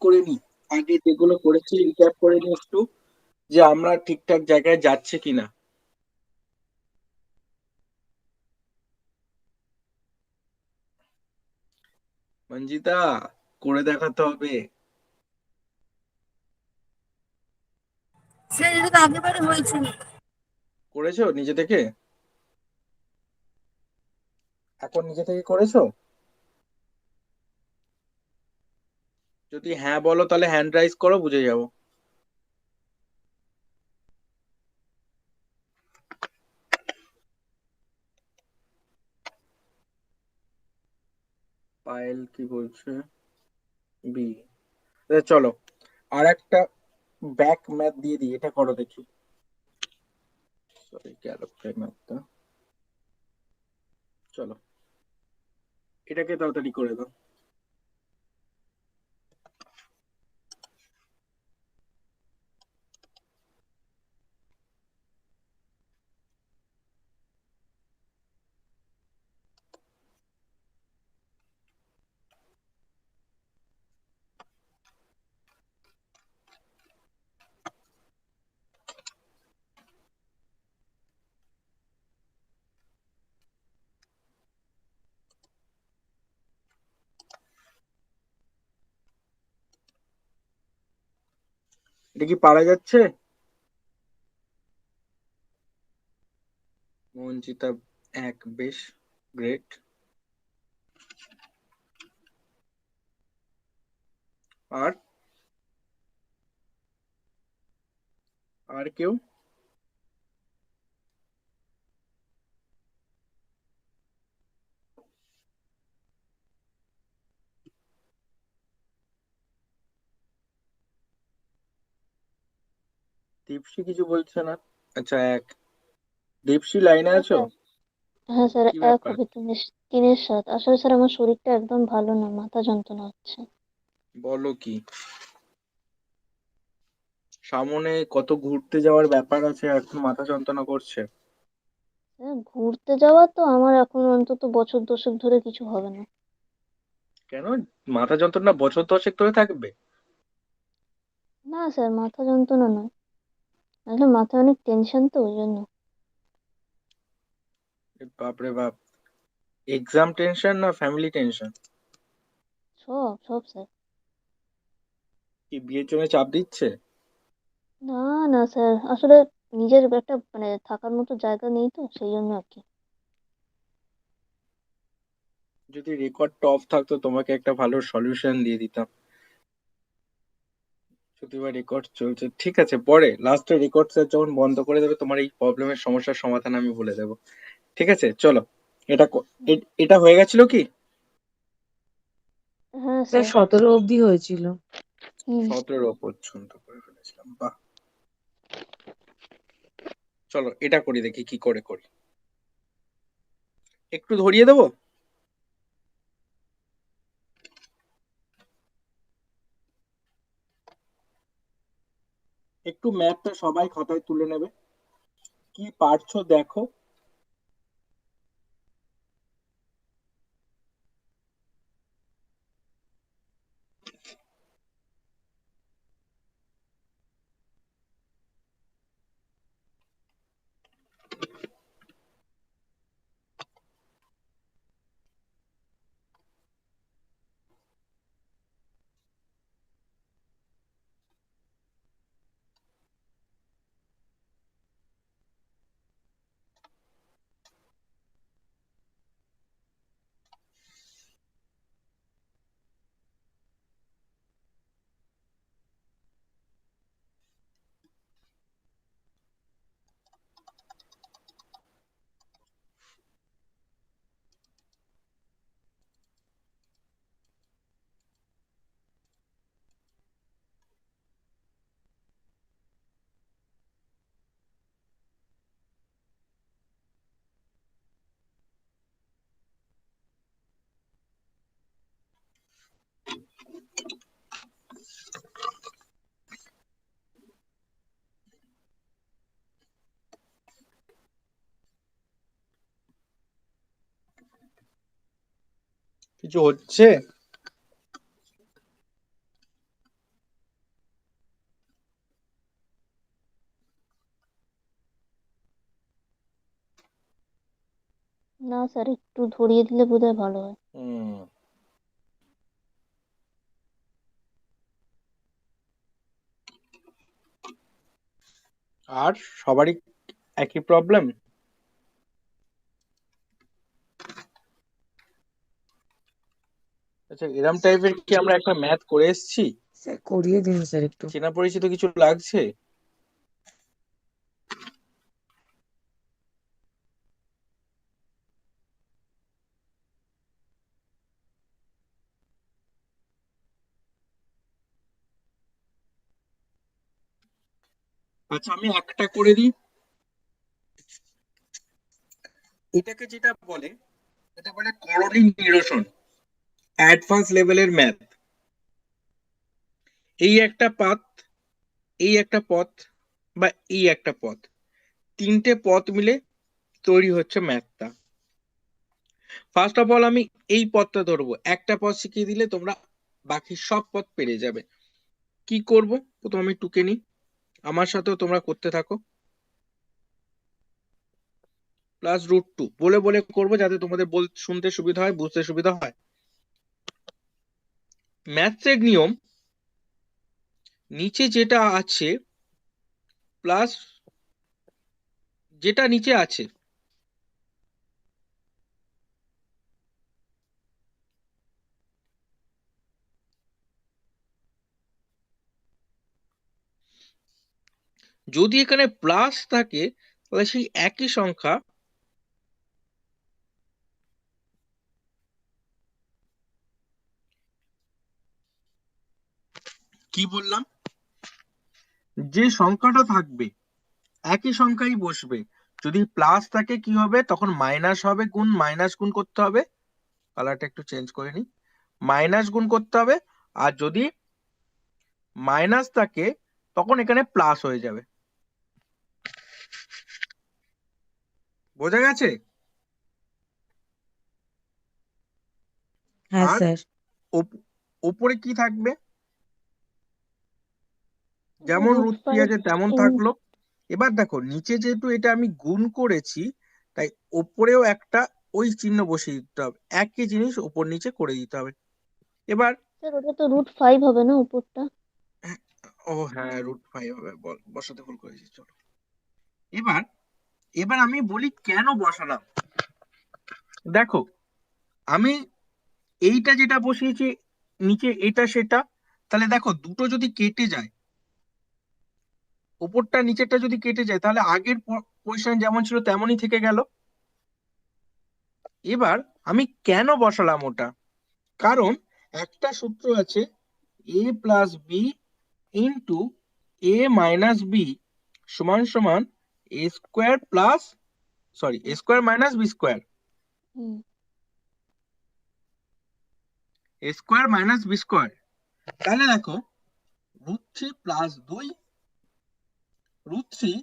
করে নি। আগে যেগুলো করেছি রিক্যাপ করে নি একটু, যে আমরা ঠিকঠাক জায়গায় যাচ্ছে কিনা। মঞ্জিতা, করে দেখাতে হবে। স্যার এটা তো আগেরবারে হয়েছিল। করেছো নিজে থেকে? এখন নিজে থেকে করেছো? যদি হ্যাঁ বলো তাহলে হ্যান্ড রাইজ করো, বুঝে যাবো। পায়েল কি বলছে? বি। চলো, আর একটা ব্যাক ম্যাথ দিয়ে দিই, এটা করো দেখি। সরি, গেল ম্যাথটা। চলো, এটাকে তাড়াতাড়ি করে দাও। এটা কি পারা যাচ্ছে? মঞ্জিতা এক, বেশ, গ্রেট। আর আর কেউ? দীপশি কিছু বলছে না। আচ্ছা, এক। দীপশি লাইনে হ্যাঁ আছো? স্যার। হ্যাঁ স্যার, কি এক ব্যাপার? হবে তিনের সাত। আসলে স্যার আমার শরীরটা একদম ভালো না, মাথা যন্ত্রণা হচ্ছে। বলো কি? সামনে কত ঘুরতে যাওয়ার ব্যাপার আছে, এখন মাথা যন্ত্রণা করছে? স্যার ঘুরতে যাওয়া তো আমার এখন অন্তত বছর দশেক ধরে কিছু হবে না। কেন? মাথা যন্ত্রণা বছর দশেক ধরে থাকবে? না স্যার, মাথা যন্ত্রণা নয়, আসলে মাথায় অনেক টেনশন তো ওই জন্য। এ বাপরে বাপ! এক্সাম টেনশন না ফ্যামিলি টেনশন? সব সব স্যার। কি বিয়ের জন্য চাপ দিচ্ছে? না না স্যার, আসলে নিজের একটা মানে থাকার মতো জায়গা নেই তো সেই জন্য আর কি। যদি রেকর্ড টপ থাকতো তোমাকে একটা ভালো সলিউশন দিয়ে দিতাম। যদি বা রেকর্ড চলছে, ঠিক আছে, পরে লাস্টে রেকর্ড যখন বন্ধ করে দেবে তোমার এই প্রবলেমের সমস্যার সমাধান আমি বলে দেবো। ঠিক আছে, চলো। এটা হয়ে গেছিল কি? হ্যাঁ স্যার স্যার। 17 অবধি হয়েছিল। 17 পর্যন্ত করে ফেলেছিলাম, বাহ। চলো, এটা করি দেখি কি করে করি। একটু ধরিয়ে দেবো। একটু ম্যাপটা সবাই খাতায় তুলে নেবে, কি পারছো দেখো। কিছু হচ্ছে? না স্যার, একটু ধরিয়ে দিলে বোধহয় ভালো হয়। হুম। আর সবারই একই প্রবলেম? আচ্ছা, এরম টাইপের কি আমরা একটা ম্যাথ করে এসেছি? স্যার করিয়ে দিন স্যার একটু। চেনা পরিচিত কিছু লাগছে? আচ্ছা, আমি একটা করে দিই। এটাকে যেটা বলে, এটা বলে করণী নিরসন, অ্যাডভান্স লেভেলের ম্যাথ। এই একটা পাথ, এই একটা পথ, বা এই একটা পথ, তিনটে পথ মিলে তৈরি হচ্ছে ম্যাথটা। ফার্স্ট অফ অল আমি এই পথটা ধরবো, একটা পথ শিখিয়ে দিলে তোমরা বাকি সব পথ পেরে যাবে। কি করব? প্রথম আমি টুকে নিই, আমার সাথেও তোমরা করতে থাকো। প্লাস √2 বলে বলে করবো, যাতে তোমাদের শুনতে সুবিধা হয়, বুঝতে সুবিধা হয়। ম্যাথসের নিয়ম, নিচে যেটা আছে প্লাস যেটা নিচে আছে, যদি এখানে প্লাস থাকে তাহলে সেই একই সংখ্যা কি বললাম, যে সংখ্যাটা থাকবে একই সংখ্যাই বসবে। যদি প্লাস থাকে কি হবে, তখন মাইনাস হবে, গুণ মাইনাস গুণ করতে হবে। কালারটা একটু চেঞ্জ করে নি, মাইনাস গুণ করতে হবে। আর যদি মাইনাস থাকে তখন এখানে প্লাস হয়ে যাবে। বোঝা গেছে? হ্যাঁ আর স্যার। ওপরে কি থাকবে, যেমন রুট √3 ফাইভ আছে তেমন থাকলো। এবার দেখো, নিচে যেহেতু এটা আমি গুণ করেছি, তাই ওপরেও একটা ওই চিহ্ন বসিয়ে দিতে হবে, একই জিনিস ওপর নিচে করে দিতে হবে। এবার স্যার, ওটা তো √5 হবে না উপরটা? ও হ্যাঁ, √5 হবে, বসাতে ভুল করেছি, চলো। এবার এবার আমি বলি কেন বসালাম। দেখো, আমি এইটা যেটা বসিয়েছি নিচে, এটা সেটা, তাহলে দেখো দুটো যদি কেটে যায়, উপরটা নিচেরটা যদি কেটে যায়, তাহলে আগের পজিশন যেমন ছিল তেমনই থেকে গেল। এবার আমি কেন বসালাম ওটা, কারণ একটা সূত্র আছে, a plus B into a minus B সমান সমান a square plus, sorry, a square minus B square, হুম। a square minus B square. তাহলে দেখো, √3 প্লাস 2, √3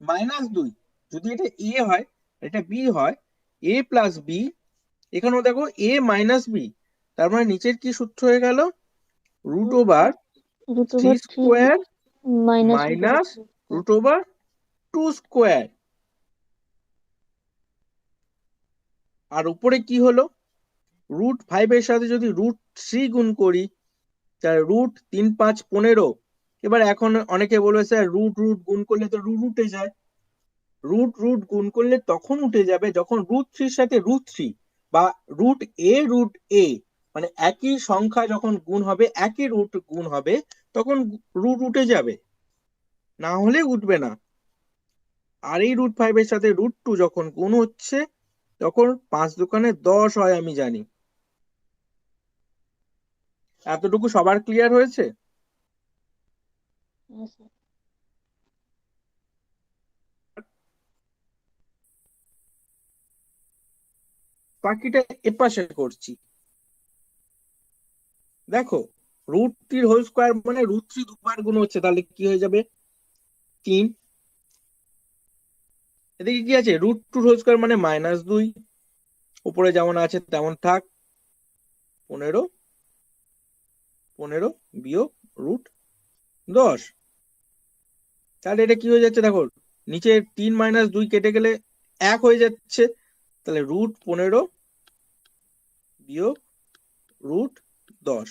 মাইনাস 2, যদি এটা এ হয় এটা বি হয়, এ প্লাস বি, এখানেও দেখো এ মাইনাস বি, তার মানে নিচের কি সূত্র হয়ে গেল, root over √ three 3 square minus √ minus 2 √2 square. আর উপরে কি হলো, √5 এর সাথে যদি √3 গুণ করি, তাহলে √3 5 15। এবার এখন অনেকে বলবে স্যার রুট রুট গুণ করলে তো রুট উঠে যায়। রুট রুট গুণ করলে তখন উঠে যাবে যখন √3 সাথে √3 বা √a মানে একই সংখ্যা যখন গুণ হবে, একই রুট গুণ হবে, তখন রুট উঠে যাবে, না হলে উঠবে না। আর এই √5 এর সাথে √2 যখন গুণ হচ্ছে, তখন 5 দোকানে 10 হয়, আমি জানি। এতটুকু সবার ক্লিয়ার হয়েছে? হ্যাঁ স্যার। বাকিটা এপাশে করছি। দেখো, √3 হোল স্কোয়ার মানে √3 দুবার গুণ হচ্ছে, তাহলে কি হয়ে যাবে, 3। এদিকে কি আছে, √2 হোল স্কোয়ার মানে -2, উপরে যেমন আছে তেমন থাক, 15, 15 বিয়োগ √10। তাহলে এটা কি হয়ে যাচ্ছে, দেখো নিচে 3 - 2 কেটে গেলে 1 হয়ে যাচ্ছে, তাহলে √15 বিয়োগ √10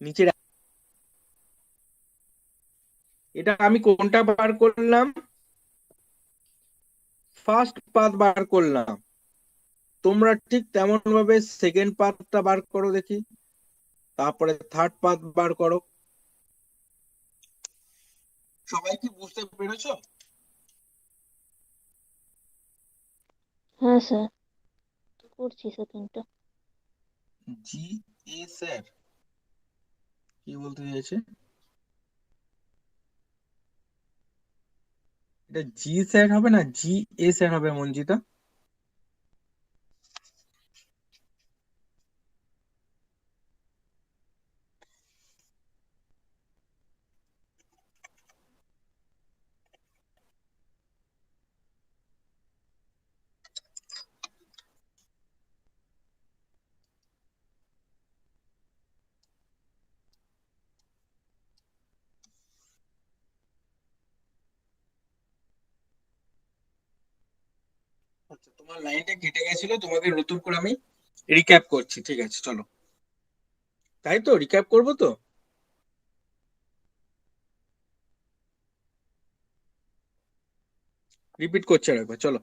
নিচের এটা আমি কোনটা বার করলাম? ফার্স্ট পাথ বার করলাম। তোমরা ঠিক তেমন ভাবে সেকেন্ড পাথটা বার করো দেখি, তারপরে থার্ড পাথ বার করো। সবাই কি বুঝতে পেরেছো? হ্যাঁ স্যার, করছি সেকেন্ডটা। জি এ স্যার কি বলতে চাইছে? এটা জি স্যার হবে না, জি এ স্যার হবে মঞ্জিতা। আচ্ছা, তোমার লাইনটা কেটে গেছিল, তোমাকে নতুন করে আমি রিক্যাপ করছি, ঠিক আছে চলো। তাই তো, রিক্যাপ করবো তো? রিপিট করছি আর একবার, চলো।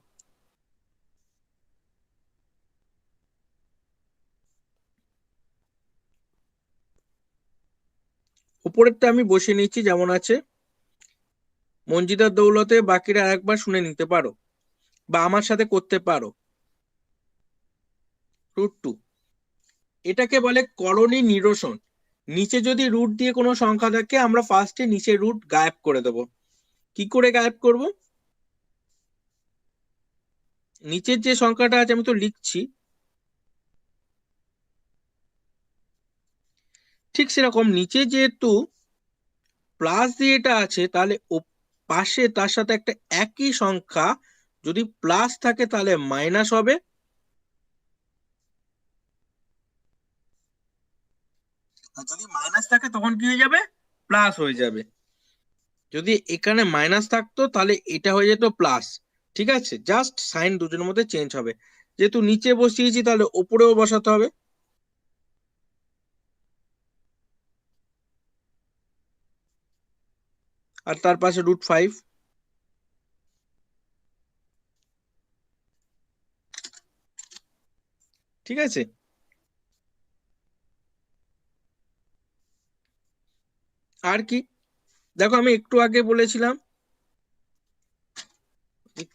উপরেরটা আমি বসিয়ে নিচ্ছি যেমন আছে। মঞ্জিদার দৌলতে বাকিরা আরেকবার শুনে নিতে পারো বা আমার সাথে করতে পারো। √2 এটাকে বলে করণী নিরসন। নিচে যদি রুট দিয়ে কোনো সংখ্যা থাকে, আমরা ফার্স্টে নিচে রুট গায়েব করে দেব। কি করে গায়েব করব? নিচের যে সংখ্যাটা আছে আমি তো লিখছি, ঠিক সেরকম নিচে যেহেতু প্লাস দিয়ে এটা আছে, তাহলে পাশে তার সাথে একটা একই সংখ্যা যদি প্লাস থাকে তাহলে মাইনাস হবে, আর যদি মাইনাস থাকে তখন কি হয়ে যাবে? প্লাস হয়ে যাবে। যদি এখানে মাইনাস থাকতো তাহলে এটা হয়ে যেত প্লাস। ঠিক আছে, জাস্ট সাইন দুজনের মধ্যে চেঞ্জ হবে। যেহেতু নিচে বসিয়েছি তাহলে ওপরেও বসাতে হবে। আর তার পাশে √5। ঠিক আছে, আর কি? দেখো আমি একটু আগে বলেছিলাম,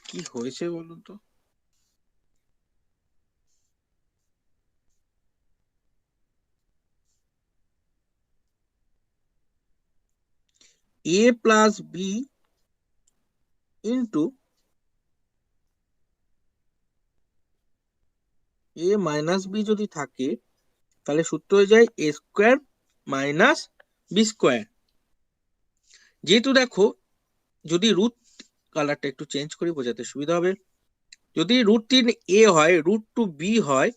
কি হয়েছে বলুন তো? a plus B into a minus B যদি থাকে, তাহলে সূত্র হয়ে যায় a² মাইনাস b²। যেহেতু দেখো, যদি কালারটা একটু চেঞ্জ করে বোঝাতে সুবিধা হবে। যদি √3 a হয়, √2 b হয়,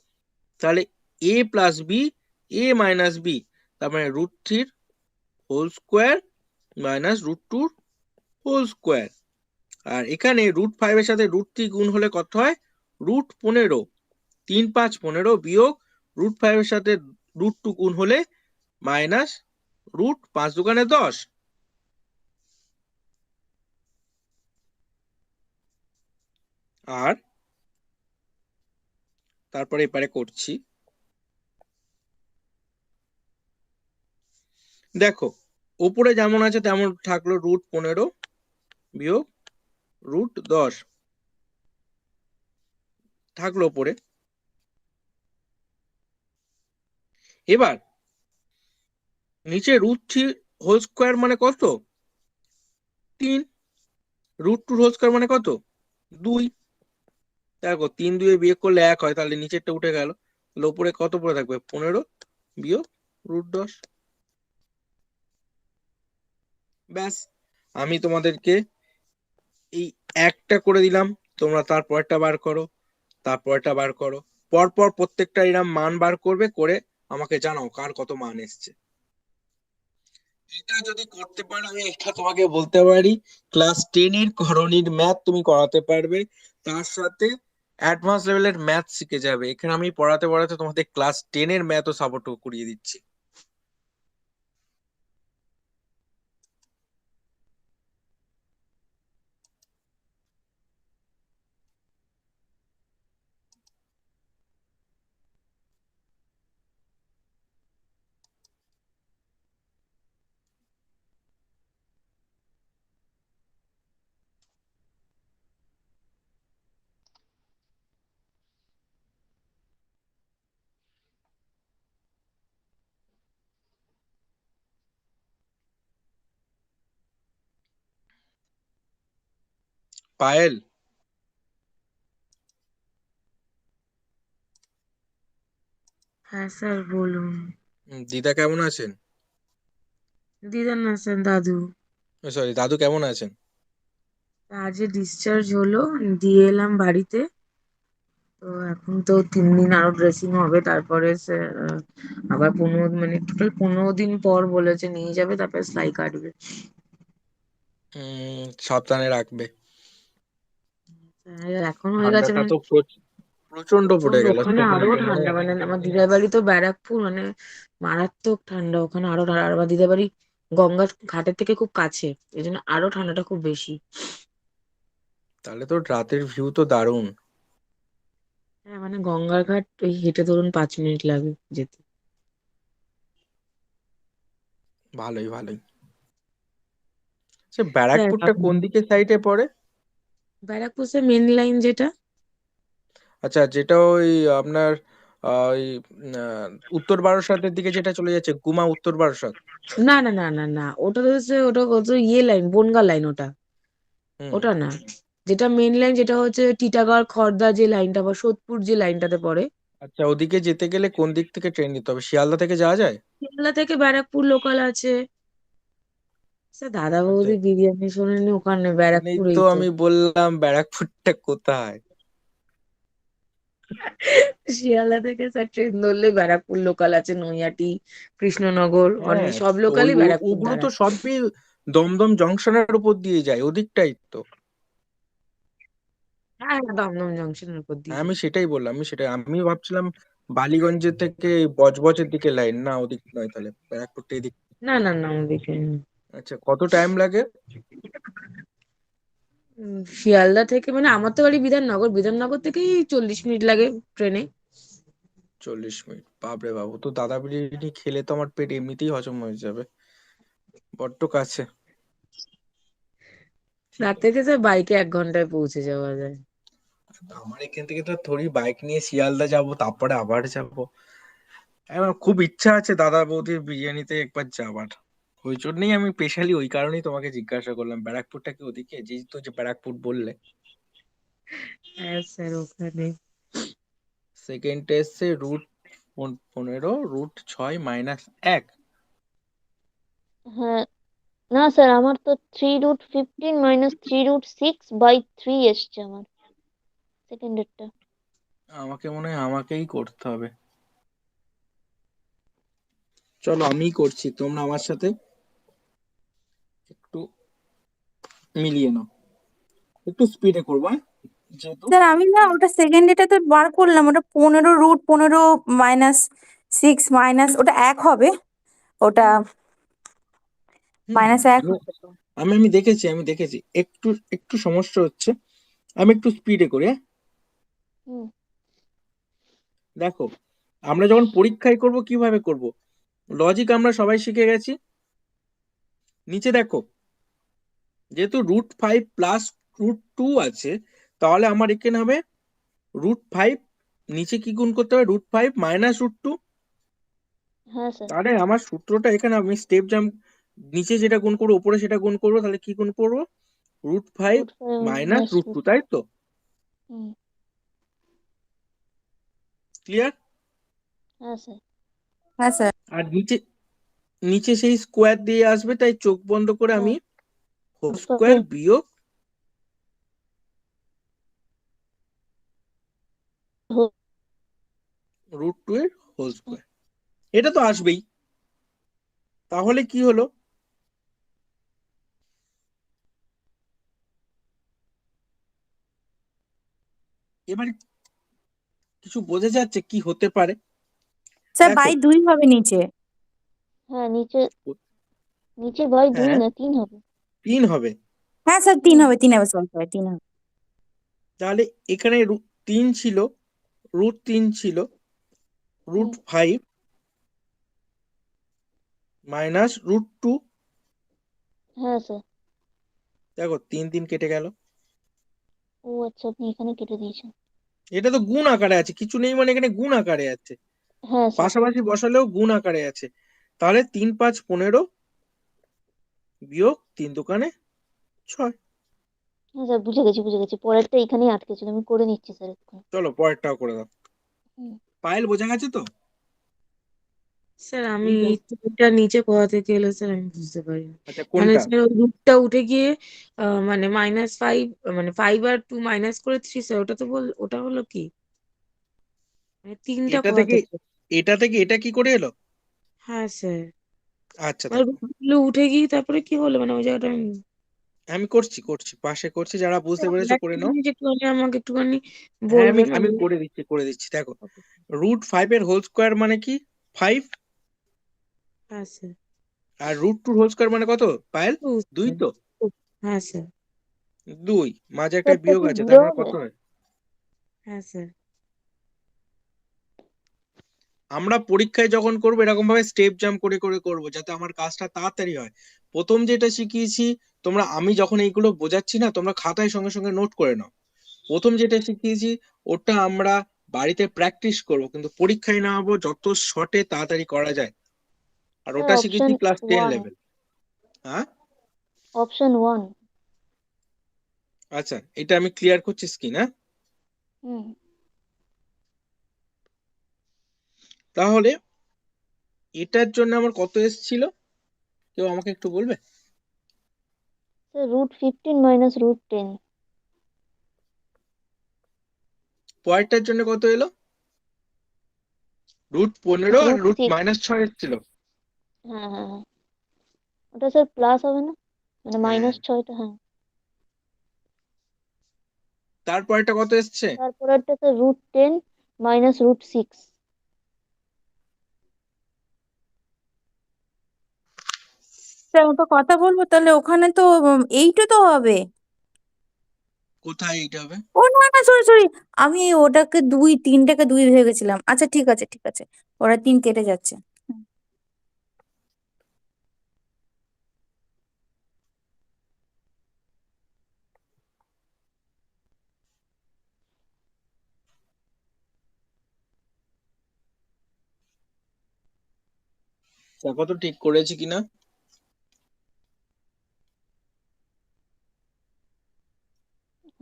তাহলে a plus B, a minus B, তার মানে √3 whole square minus √2 whole square. আর এখানে √5 এর সাথে √3 গুণ হলে কত হয়? √15। 3 5 15 বিয়োগ √5 এর সাথে √2 গুণ হলে মাইনাস √5 দুগুণে 10। আর তারপরে এপারে করছি, দেখো উপরে যেমন আছে তেমন থাকলো, √15 বিয়োগ √10 থাকলো উপরে। এবার নিচে √3 হোল স্কোয়ার মানে কত? 3। √2 হোল স্কোয়ার মানে কত? 2। দেখো 3 2 বিয়োগ করলে 1 হয়, তাহলে নিচেরটা উঠে গেল। তাহলে উপরে কত পড়ে থাকবে? 15 বিয়োগ √10। ব্যাস, আমি তোমাদেরকে এই একটা করে দিলাম, তোমরা তারপরটা বার করো, তারপরটা বার করো, পরপর প্রত্যেকটা এরম মান বার করবে, করে আমাকে জানাও কার কত মান এসছে। এটা যদি করতে পারো, আমি এটা তোমাকে বলতে পারি ক্লাস 10 এর করণীর ম্যাথ তুমি করাতে পারবে। তার সাথে অ্যাডভান্স লেভেলের ম্যাথ শিখে যাবে। এখানে আমি পড়াতে পড়াতে তোমাদের ক্লাস 10-এর ম্যাথও সাপোর্ট করিয়ে দিচ্ছি। পায়েল, হ্যাঁ স্যার বলুন। দিদা কেমন আছেন? দিদা না স্যার, দাদু। সরি, দাদু কেমন আছেন? আজকে ডিসচার্জ হলো, দিয়ে এলাম বাড়িতে। তো এখন তো 3 দিন আরো ড্রেসিং হবে, তারপরে স্যার আবার 15 দিন পর বলেছে নিয়ে যাবে, তারপরে সেলাই কাটবে। সাবধানে রাখবে। স্যার, এখন হয়ে গেছে ঠান্ডাটা মানে তো প্রচন্ড পড়ে প্রচন্ড। গেল ওখানে তো, আরো মানে ঠান্ডা, মানে আমার দিদার বাড়ি তো ব্যারাকপুর, মানে মারাত্মক ঠান্ডা ওখানে, আরো ঠান্ডা। আর আমার দিদার বাড়ি গঙ্গার ঘাটের থেকে খুব কাছে, এই জন্য আরো ঠান্ডাটা খুব বেশি। তাহলে তো রাতের ভিউ তো দারুণ। হ্যাঁ, মানে গঙ্গার ঘাট ওই হেঁটে ধরুন 5 মিনিট লাগে যেতে। ভালোই ভালোই। সে স্যার ব্যারাকপুরটা আপনি কোন দিকের সাইডে পড়ে? ব্যারাকপুর স্যার মেন লাইন যেটা। আচ্ছা, যেটা ওই আপনার ওই উত্তর বারাসাতের দিকে যেটা চলে যাচ্ছে, গুমা উত্তর বারাসাত। না না না না না, ওটা তো হচ্ছে, ওটা কত ইয়ে লাইন, বনগা লাইন ওটা। হুম। ওটা না, যেটা মেন লাইন যেটা হচ্ছে টিটাগড় খড়দা যে লাইনটা বা সোদপুর যে লাইনটাতে পড়ে। আচ্ছা, ওদিকে যেতে গেলে কোন দিক থেকে ট্রেন নিতে হবে? শিয়ালদা থেকে যাওয়া যায়? শিয়ালদা থেকে ব্যারাকপুর লোকাল আছে। স্যার দাদা আচ্ছা, বৌদি বিরিয়ানি শোনেনি? ওখানে এখানেই ব্যারাকপুরেই তো তো। আমি বললাম ব্যারাকপুরটা কোথায়। শিয়ালদা থেকে স্যার ট্রেন ধরলে ব্যারাকপুর লোকাল আছে, নৈহাটি, কৃষ্ণনগর, হ্যাঁ, সব তো ওই লোকালই ব্যারাকপুর ওগুলো তো দাঁড়ায়। সবই দমদম জংশনের উপর দিয়ে যায়, ওদিকটাই তো। হ্যাঁ হ্যাঁ, দমদম জংশনের উপর দিয়ে হ্যাঁ, আমি যায়। সেটাই বললাম, আমি ভাবছিলাম বালিগঞ্জের থেকে বজবজের দিকে লাইন, না ওদিক নয়, তাহলে ব্যারাকপুরটা এদিক। না না না, ওদিকে না। আচ্ছা, কত টাইম লাগে? শিয়ালদা থেকে মানে আমার তো বাড়ি বিধাননগর, বিধাননগর থেকেই 40 মিনিট লাগে ট্রেনে। 40 মিনিট? বাপরে বাবু, তো দাদা বিরিয়ানি খেলে তো আমার পেট এমনিতেই হজম হয়ে যাবে, বড্ড কাছে। ঠিক তার থেকে আছে। স্যার বাইকে 1 ঘন্টায় পৌঁছে যাওয়া যায়। আমার এখান থেকে তো থোড়ি বাইক নিয়ে শিয়ালদা যাব তারপরে আবার যাব। আমার খুব ইচ্ছা আছে দাদা বৌদির বিরিয়ানিতে একবার যাবার। ওই জন্যই আমি স্পেশালি ওই কারণেই তোমাকে জিজ্ঞাসা করলাম, ব্যারাকপুরটা কি ওদিকে, যেহেতু যে ব্যারাকপুর বললে। হ্যাঁ স্যার ওখানে। সেকেন্ড এসছে রুট 15, √6 - 1। হ্যাঁ, না স্যার, আমার তো 3√15 - 3√6/3 এসছে আমার সেকেন্ডেরটা। আমাকে মনে হয় আমাকেই করতে হবে। চলো, আমিই করছি, তোমরা আমার সাথে একটু মিলিয়ে নাও। একটু স্পিডে করবো, হ্যাঁ? যেহেতু স্যার আমি না ওটা সেকেন্ড এটাতে বার করলাম, ওটা 15√15 - 6 ওটা 1 হবে। ওটা হুম হুম, -1। আমি আমি আমি দেখেছি, একটু একটু সমস্যা হচ্ছে। আমি একটু স্পিডে করি, হ্যাঁ? হুম। দেখো, আমরা যখন পরীক্ষায় করব কিভাবে করব, লজিক আমরা সবাই শিখে গেছি। নিচে দেখো, যেহেতু √5 প্লাস √2 আছে, তাহলে আমার এখানে হবে √5, নিচে কি গুণ করতে হবে, √5 - √2। হ্যাঁ স্যার। তাহলে আমার সূত্রটা এখানে আমি স্টেপ জাম্প, নিচে যেটা গুণ করবো উপরে সেটা গুণ করবো, তাহলে কি গুণ করবো, √5 - √2, √5 - তাই তো? হুম। ক্লিয়ার? হ্যাঁ স্যার। হ্যাঁ স্যার। আর নিচে নিচে সেই স্কোয়ার দিয়ে আসবে, তাই চোখ বন্ধ করে হ্যাঁ। আমি হোল তারপর স্কোয়ার বিয়োগ √2 এর হোল স্কোয়ার, এটা তো আসবেই। তাহলে কি হলো, এবার কিছু বোঝা যাচ্ছে কি হতে পারে? স্যার দেখো, বাই 2 হবে নিচে। হ্যাঁ, নিচে বাই 2 হ্যাঁ না 3 হবে। 3 হবে। হ্যাঁ স্যার 3 হবে, 3 হবে, সরি 3 হবে। তাহলে এখানে 3 ছিল, √3 ছিল, হুম, √5 মাইনাস √2। হ্যাঁ স্যার। দেখো 3 কেটে গেল। ও আচ্ছা, আপনি এখানে কেটে দিয়েছেন। এটা তো গুণ আকারে আছে, কিছু নেই মানে এখানে গুণ আকারে আছে, হ্যাঁ স্যার। পাশাপাশি বসালেও গুণ আকারে আছে। তাহলে 3 5 15 বিয়োগ 3 দোকানে 6। হ্যাঁ স্যার, বুঝে গেছি, পরেরটা এখানেই আটকে ছিল, আমি করে নিচ্ছি স্যার এক্ষুনি। চলো পরেরটাও করে দাও। হুম। পায়েল বোঝা গেছে তো? স্যার আমি এইটা, এই তিনটা নিচে কোথা থেকে এলো স্যার আমি বুঝতে পারিনি। আচ্ছা মানে কোনটা? স্যার ওই রুটটা উঠে গিয়ে মানে -5, মানে 5 আর 2 মাইনাস করে 3 স্যার, ওটা তো ওটা হলো কি, মানে তিনটা এটা কোথা থেকে থেকে? এটা কি করে এলো? হ্যাঁ স্যার, আচ্ছা মানে দেখো, রুটগুলো উঠে গিয়ে তারপরে কি হলো, মানে ওই জায়গাটা আমি আমি করছি পাশে করছি, যারা বুঝতে স্যার, পেরেছো করে একটা নাও। জিনিস একটুখানি আমাকে একটুখানি হ্যাঁ আমি বলবেন আমি মানে। করে দিচ্ছি দেখো। √5 এর হোল স্কোয়ার মানে কি? 5। হ্যাঁ স্যার। আর √2 হোল স্কোয়ার মানে কত পায়েল? 2 2 স্যার। তো। হ্যাঁ স্যার। 2, মাঝে একটা স্যারটা বিয়োগ কি আছে, তার জুড়ে মানে হবে? কত হয়? হ্যাঁ স্যার। আমরা পরীক্ষায় যখন করবো এরকম ভাবে স্টেপ জাম্প করে করে করবো, যাতে আমার কাজটা তাড়াতাড়ি হয়। প্রথম যেটা শিখিয়েছি, আমি যখন এইগুলো বোঝাচ্ছি না, তোমরা খাতায় সঙ্গে সঙ্গে নোট করে নাও। প্রথম যেটা শিখিয়েছি ওটা আমরা বাড়িতে প্র্যাকটিস করবো, কিন্তু পরীক্ষায় নামাবো যত শর্টে তাড়াতাড়ি করা যায়। আর স্যার ওটা অপশন শিখেছি ক্লাস 10 1। লেভেল। হ্যাঁ অপশন 1। আচ্ছা, এটা আমি ক্লিয়ার করছি স্ক্রিন। হ্যাঁ, হুম। তাহলে এটার জন্য আমার কত এসেছিল, কেউ আমাকে একটু বলবে? Sir √15 minus √10। পরেরটার জন্য কত এলো? √15 আর √6। √-6 এসেছিল। হ্যাঁ হ্যাঁ হ্যাঁ, ওটা স্যার প্লাস হবে না, মানে হ্যাঁ, -6টা, হ্যাঁ। তারপরেরটা কত এসছে? তারপরেরটা স্যার √10 মাইনাস √6। স্যার ওটা কথা বলবো তাহলে, ওখানে তো 8ও তো হবে। কোথায় এইটা হবে? ও না না, সরি সরি, আমি ওটাকে 2, 3টাকে 2 ভেবে গেছিলাম। আচ্ছা ঠিক আছে ঠিক আছে, ওরা 3 কেটে যাচ্ছে। হুম। দেখো তো ঠিক করেছি কিনা।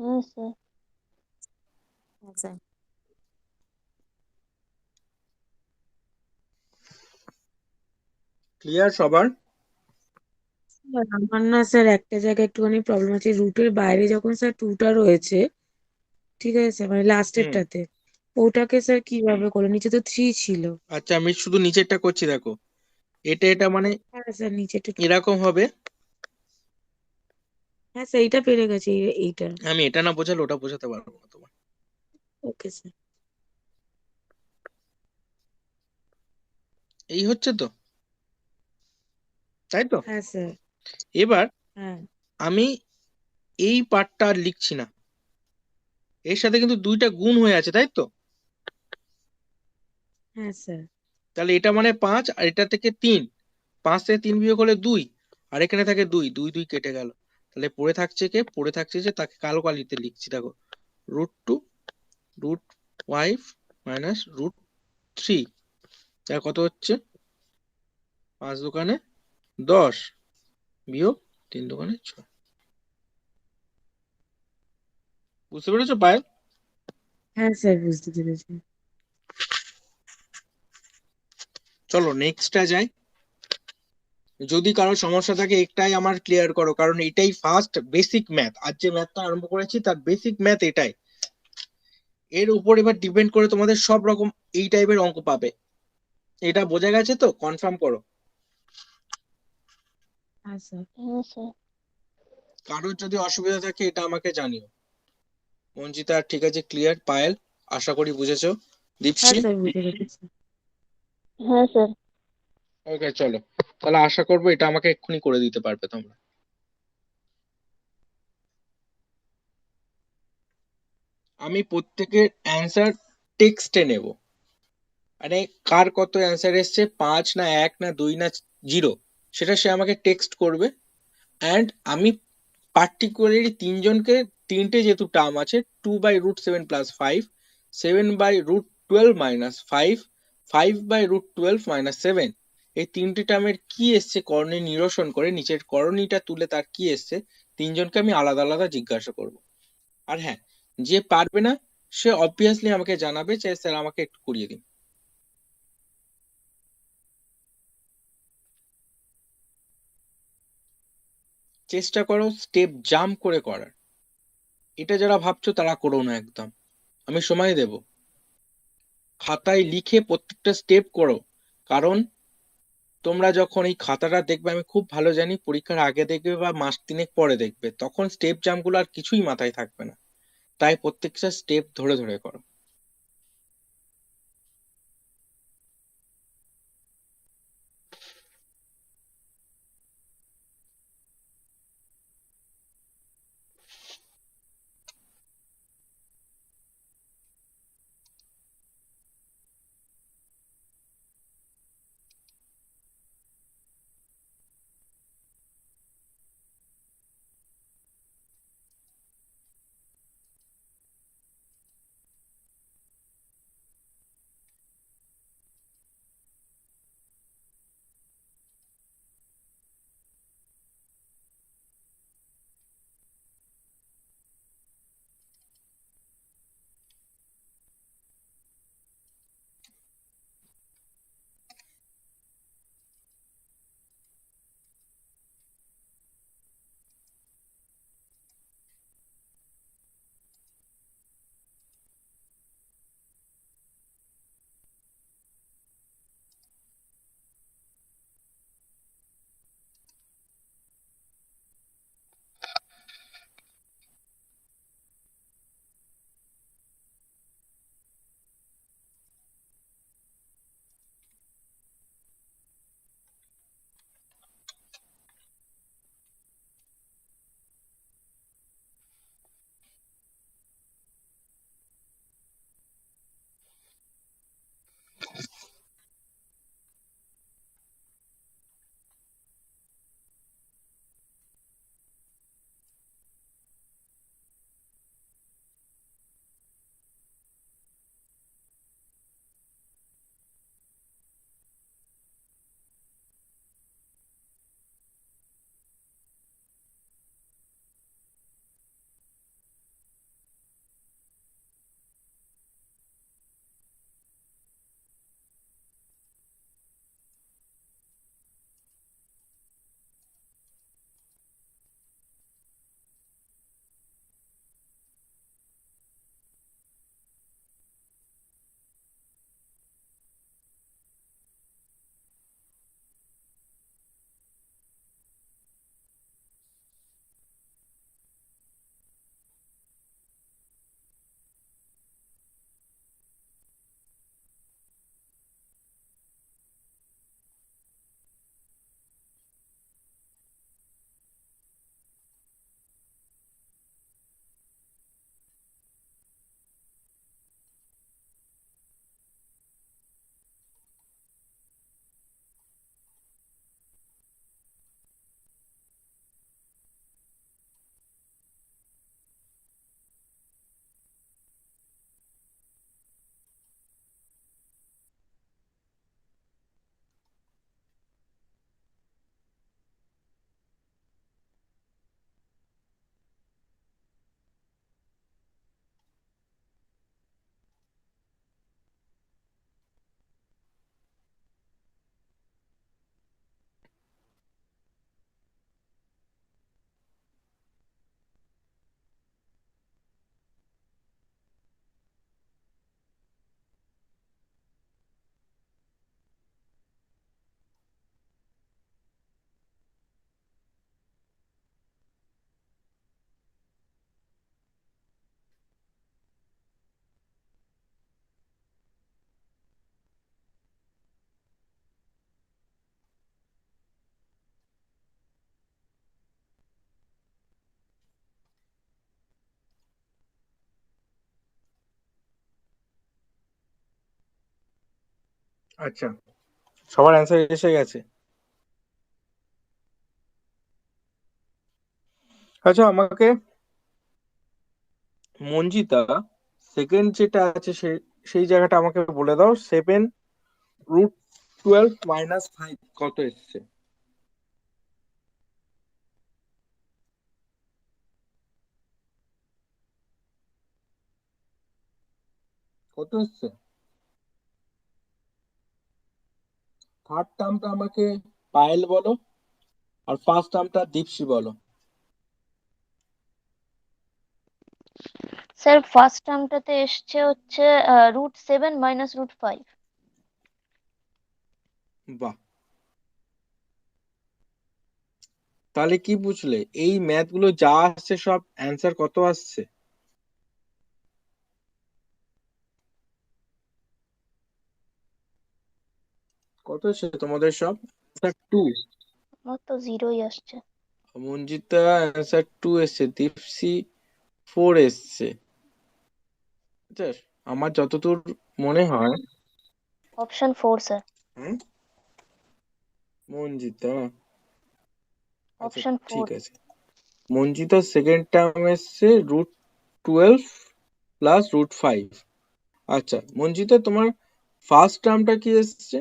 হ্যাঁ স্যার। আচ্ছা ক্লিয়ার সবার? স্যার, আমার না স্যার একটা জায়গায় একটুখানি প্রবলেম আছে, রুটের বাইরে যখন স্যার 2টা রয়েছে, ঠিক আছে স্যার, মানে হুম, লাস্টেরটাতে, ওটাকে স্যার কিভাবে করলো, নিচে তো 3 ছিল। আচ্ছা আমি শুধু নিচেরটা করছি দেখো। এটা মানে হ্যাঁ স্যার নিচেটা এরকম হবে। হ্যাঁ স্যার এইটা পেরে গেছে, এইটা। আমি এটা না বোঝালে ওটা বোঝাতে পারবো না তোমার। Okay sir. এই হচ্ছে তো, তাই তো। হ্যাঁ স্যার। এবার হ্যাঁ। আমি এই পার্টটা আর লিখছি না, এর সাথে কিন্তু 2টা গুণ হয়ে আছে, তাই তো। হ্যাঁ স্যার। তাহলে এটা মানে 5, আর এটা থেকে 3, 5 থেকে 3 বিয়োগ হলে 2, আর এখানে থাকে 2, 2 2 কেটে গেল। তাহলে পড়ে থাকছে যে, তাকে কালো কালিতে লিখছি দেখো, √2 √5 মাইনাস √3। তার কত হচ্ছে? 5 দোকানে 10 বিয়োগ 3 দোকানে 6। বুঝতে পেরেছো পায়েল? হ্যাঁ স্যার বুঝতে পেরেছি। চলো নেক্সটটা যাই। যদি কারো সমস্যা থাকে একটাই আমার ক্লিয়ার করো, কারণ এটাই ফার্স্ট বেসিক ম্যাথ। আজ যে ম্যাথটা আরম্ভ করেছি তার বেসিক ম্যাথ এটাই। এর উপর এবার ডিপেন্ড করে তোমাদের সব রকম এই টাইপের অঙ্ক পাবে। এটা বোঝা গেছে তো? কনফার্ম করো। হ্যাঁ স্যার। হ্যাঁ স্যার। কারোর যদি অসুবিধা থাকে এটা আমাকে জানিও। মঞ্জিতা ঠিক আছে, ক্লিয়ার? পায়েল, আশা করি বুঝেছো। হ্যাঁ দীপশ্রী? স্যার, বুঝে গেছি। হ্যাঁ স্যার। ওকে, চলো তাহলে আশা করবো এটা আমাকে এক্ষুনি করে দিতে পারবে তোমরা। আমি প্রত্যেকের অ্যান্সার টেক্সটে নেব, মানে কার কত অ্যান্সার এসছে, 5 না 1 না 2 না 0, সেটা সে আমাকে টেক্সট করবে। অ্যান্ড আমি পার্টিকুলারলি তিনজনকে, তিনটে যেহেতু টার্ম আছে, 2/√7 + 5, 7/√12 - 5, 5/√12 - 7, এই তিনটে টার্মের কি এসছে করণী নিরসন করে নিচের করণীটা তুলে তার কি এসছে, তিনজনকে আমি আলাদা আলাদা জিজ্ঞাসা করব। আর হ্যাঁ, যে পারবে না সে অবভিয়াসলি আমাকে জানাবে যে স্যার আমাকে একটু করিয়ে দিন। চেষ্টা করো স্টেপ জাম্প করে করার। এটা যারা ভাবছো তারা করো না একদম, আমি সময় দেব। খাতায় লিখে প্রত্যেকটা স্টেপ করো, কারণ তোমরা যখন এই খাতাটা দেখবে, আমি খুব ভালো জানি পরীক্ষার আগে দেখবে বা মাস তিনেক পরে দেখবে, তখন স্টেপ জাম্পগুলো আর কিছুই মাথায় থাকবে না। তাই প্রত্যেকটা স্টেপ ধরে ধরে করো। আচ্ছা, সবার অ্যান্সার এসে গেছে। আচ্ছা, আমাকে মঞ্জিতা সেকেন্ড যেটা আছে সেই জায়গাটা আমাকে বলে দাও। 7√12 - 5 কত এসছে? কত এসছে? থার্ড টার্মটা আমাকে পায়েল বলো, আর ফার্স্ট টার্মটা দীপশি বলো। স্যার ফার্স্ট টার্মটাতে এসছে হচ্ছে √7 - √5। বাহ, তাহলে কি বুঝলে এই ম্যাথ গুলো যা আসছে সব অ্যান্সার কত আসছে? কত এসছে তোমাদের সব? অ্যান্সার 2। আমার তো 0ই আসছে। মঞ্জিতা অ্যান্সার 2 এসছে, দীপশি 4 এসছে। আচ্ছা, আমার যতদূর মনে হয়। Option 4 sir. হুম, মঞ্জিতা, আচ্ছা অপশন ঠিক 4। আছে। মঞ্জিতার সেকেন্ড টার্ম এসছে √12 + √5। আচ্ছা মঞ্জিতা, তোমার ফার্স্ট টার্মটা কি এসছে?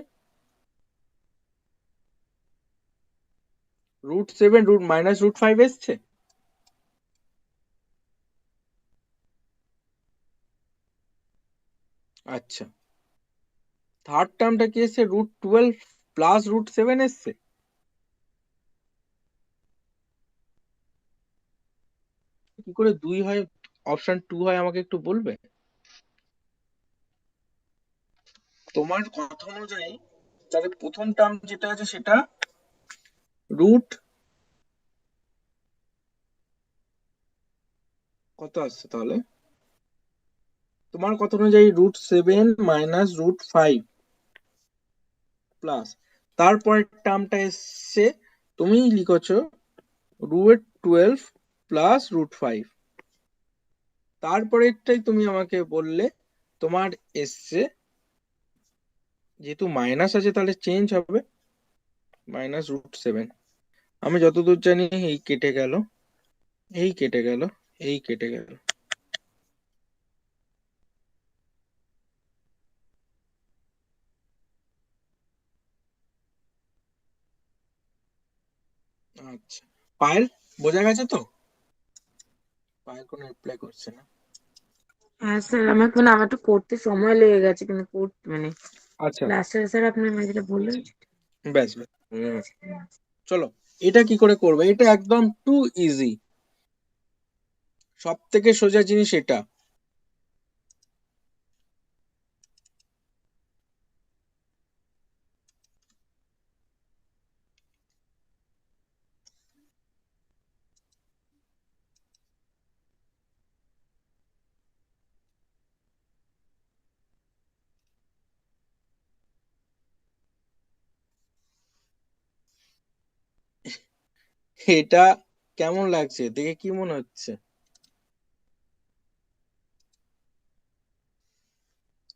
√7 -√5 এসছে। আচ্ছা, থার্ড টার্মটা কি এসছে? √12 + √7 এসছে। কি করে 2 হয়, অপশন 2 হয়, আমাকে একটু বলবে? তোমার কথা অনুযায়ী তাহলে প্রথম টার্ম যেটা আছে সেটা রুট কত আসছে তাহলে? তোমার কথা অনুযায়ী √7 - √5 প্লাস তারপরের টার্মটা এসছে, তুমি লিখেছো √12 + √5। তারপরেরটাই তুমি আমাকে বললে তোমার এসছে, যেহেতু মাইনাস আছে তাহলে চেঞ্জ হবে -√7। আমি যতদূর জানি এই কেটে গেল, এই কেটে গেল, এই কেটে গেল। আচ্ছা, পায়েল বোঝা গেছে তো? পায়েল কোনো রিপ্লাই করছে না। হ্যাঁ স্যার, আমার মানে আমার একটু করতে সময় লেগে গেছে, কিন্তু মানে আচ্ছা, লাস্টে স্যার আপনি মানে যেটা বললেন ব্যাস ব্যাস। চলো, এটা কি করে করবে? এটা একদম টু ইজি, সব থেকে সোজা জিনিস এটা। এটা কেমন লাগছে দেখে, কি মনে হচ্ছে?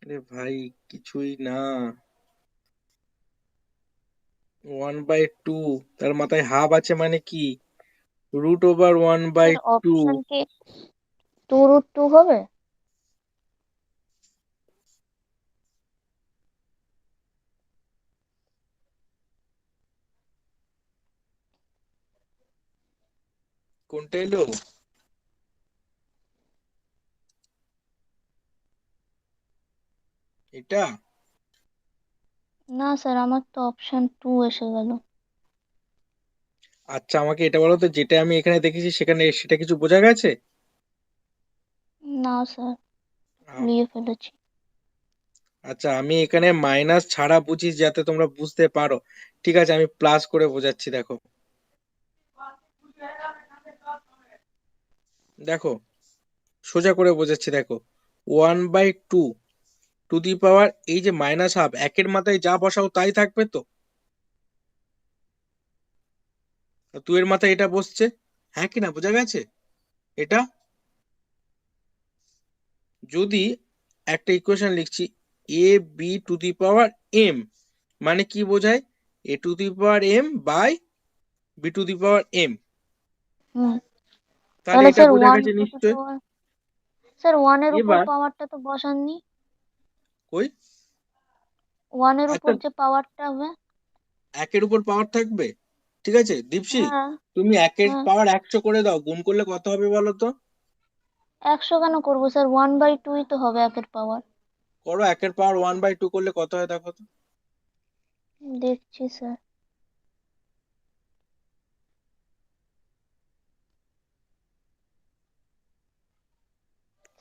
আরে ভাই, কিছুই না। 1/2, তার মাথায় হাফ আছে মানে কি? √1 বাই স্যার টু অপশন কি 2√2 হবে? কোনটা এলো? এটা? না স্যার, আমার তো অপশন 2 এসে গেল। আচ্ছা, আমাকে এটা বলো তো, যেটা আমি এখানে দেখেছি সেখানে সেটা কিছু বোঝা গেছে? না স্যার, আ- গুলিয়ে ফেলেছি। আচ্ছা, আমি এখানে মাইনাস ছাড়া বুঝি যাতে তোমরা বুঝতে পারো। ঠিক আছে, আমি প্লাস করে বোঝাচ্ছি, দেখো। দেখো, সোজা করে বোঝাচ্ছি, দেখো। 1/2 টু দি পাওয়ার, এই যে মাইনাস হাফ, একের মাথায় যা বসাও তাই থাকবে তো। 2 এর মাথায় এটা বসছে, হ্যাঁ কি না, বোঝা গেছে? এটা যদি একটা ইকুয়েশন লিখছি, A B to the power M, মানে কি বোঝায়? A to the power M by B to the power M. হুম তাহলে তাহলে এটা স্যার বোঝা ওয়ান গেছে টু দি নিশ্চয়। পাওয়ার, স্যার ওয়ানের উপর এবার পাওয়ারটা তো বসাননি, কই, ওয়ানের উপর আচ্ছা যে পাওয়ারটা হবে। একের উপর পাওয়ার থাকবে, ঠিক আছে দীপশি, হ্যাঁ তুমি একের হ্যাঁ। পাওয়ার 100 করে দাও, গুণ করলে কত হবে বলো তো? 100 কেন করবো স্যার, 1/2 তো হবে একের পাওয়ার। করো, একের পাওয়ার 1/2 করলে কত হয় দেখো তো। দেখছি স্যার।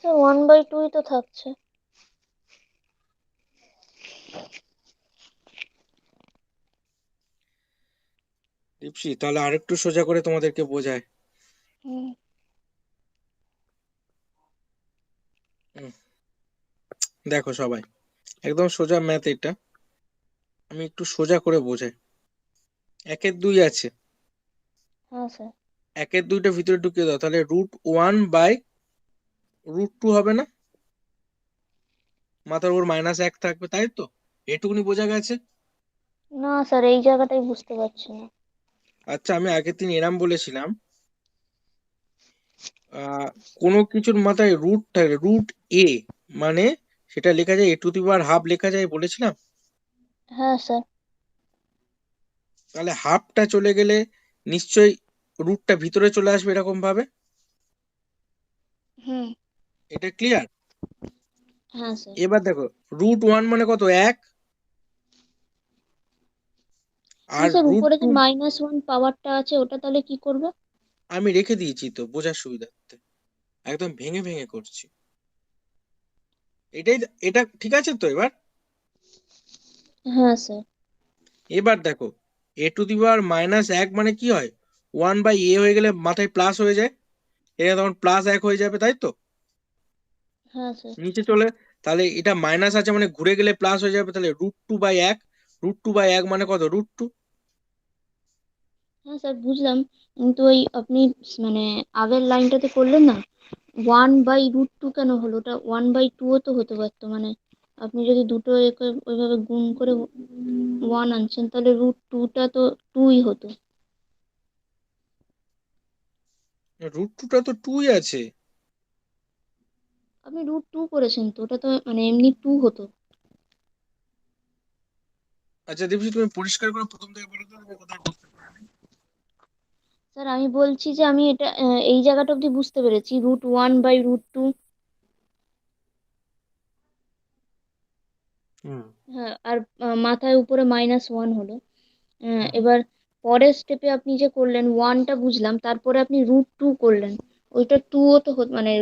স্যার 1/2 তো থাকছে। দীপশি তাহলে আরেকটু সোজা করে তোমাদেরকে বোঝায়। হুম হুম, দেখো সবাই, একদম সোজা ম্যাথ এটা, আমি একটু সোজা করে বোঝাই। একের দুই আছে, হ্যাঁ স্যার। একের দুইটা ভিতরে ঢুকিয়ে দাও, তাহলে √1/√2 হবে না? মাথার উপর -1 থাকবে, তাই তো? এটুকুনি বোঝা গেছে। না স্যার, এই জায়গাটাই বুঝতে পারছি না। আচ্ছা আমি আগের দিন এরাম বলেছিলাম, আহ কোনো কিছুর মাথায় রুট থাকে, √a, মানে সেটা লেখা যায় a⁻½ লেখা যায় বলেছিলাম। হ্যাঁ স্যার। তাহলে হাফটা চলে গেলে নিশ্চয়ই রুটটা ভিতরে চলে আসবে এরকম ভাবে। হুম। এটা ক্লিয়ার? হ্যাঁ স্যার। এবার দেখো, √1 মানে কত, 1, আর কিন্তু স্যার উপরে যে √2 -1 পাওয়ারটা আছে ওটা তাহলে কি করবে? আমি রেখে দিয়েছি তো বোঝার সুবিধার্থে, একদম ভেঙে ভেঙে করছি। এটাই, এটা ঠিক আছে তো এবার? হ্যাঁ স্যার। এবার দেখো, a⁻1 মানে কি হয়, 1/a হয়ে গেলে মাথায় প্লাস হয়ে যায়, এটা তখন +1 হয়ে যাবে, তাই তো? হ্যাঁ স্যার। নিচে চলে, তাহলে এটা মাইনাস আছে মানে ঘুরে গেলে প্লাস হয়ে যাবে, তাহলে √2/1, √2/1 মানে কত, √2। হ্যাঁ স্যার বুঝলাম, কিন্তু ওই আপনি মানে আগের লাইনটাতে করলেন না, 1/√2 কেন হলো? ওটা 1/2 তো হতে পারতো, মানে আপনি যদি দুটো একে ওইভাবে গুণ করে 1 আনছেন তাহলে √2টা তো 2ই হতো। √2টা তো 2ই আছে। আপনি √2 করেছেন তো, ওটা তো মানে এমনি 2 হতো। আচ্ছা দেবজি, তুমি পরিষ্কার করে প্রথম থেকে বলো তো, আমি কোথায় বুঝতে পারিনি। স্যার আমি বলছি যে আমি এটা এই জায়গাটা অব্দি বুঝতে পেরেছি, √1/√2। হুম হ্যাঁ, আর মাথায় উপরে -1 হলো। হুম হুম। এবার পরের স্টেপে আপনি যে করলেন, 1টা বুঝলাম, তারপরে আপনি √2 করলেন, ওইটা 2ও তো মানে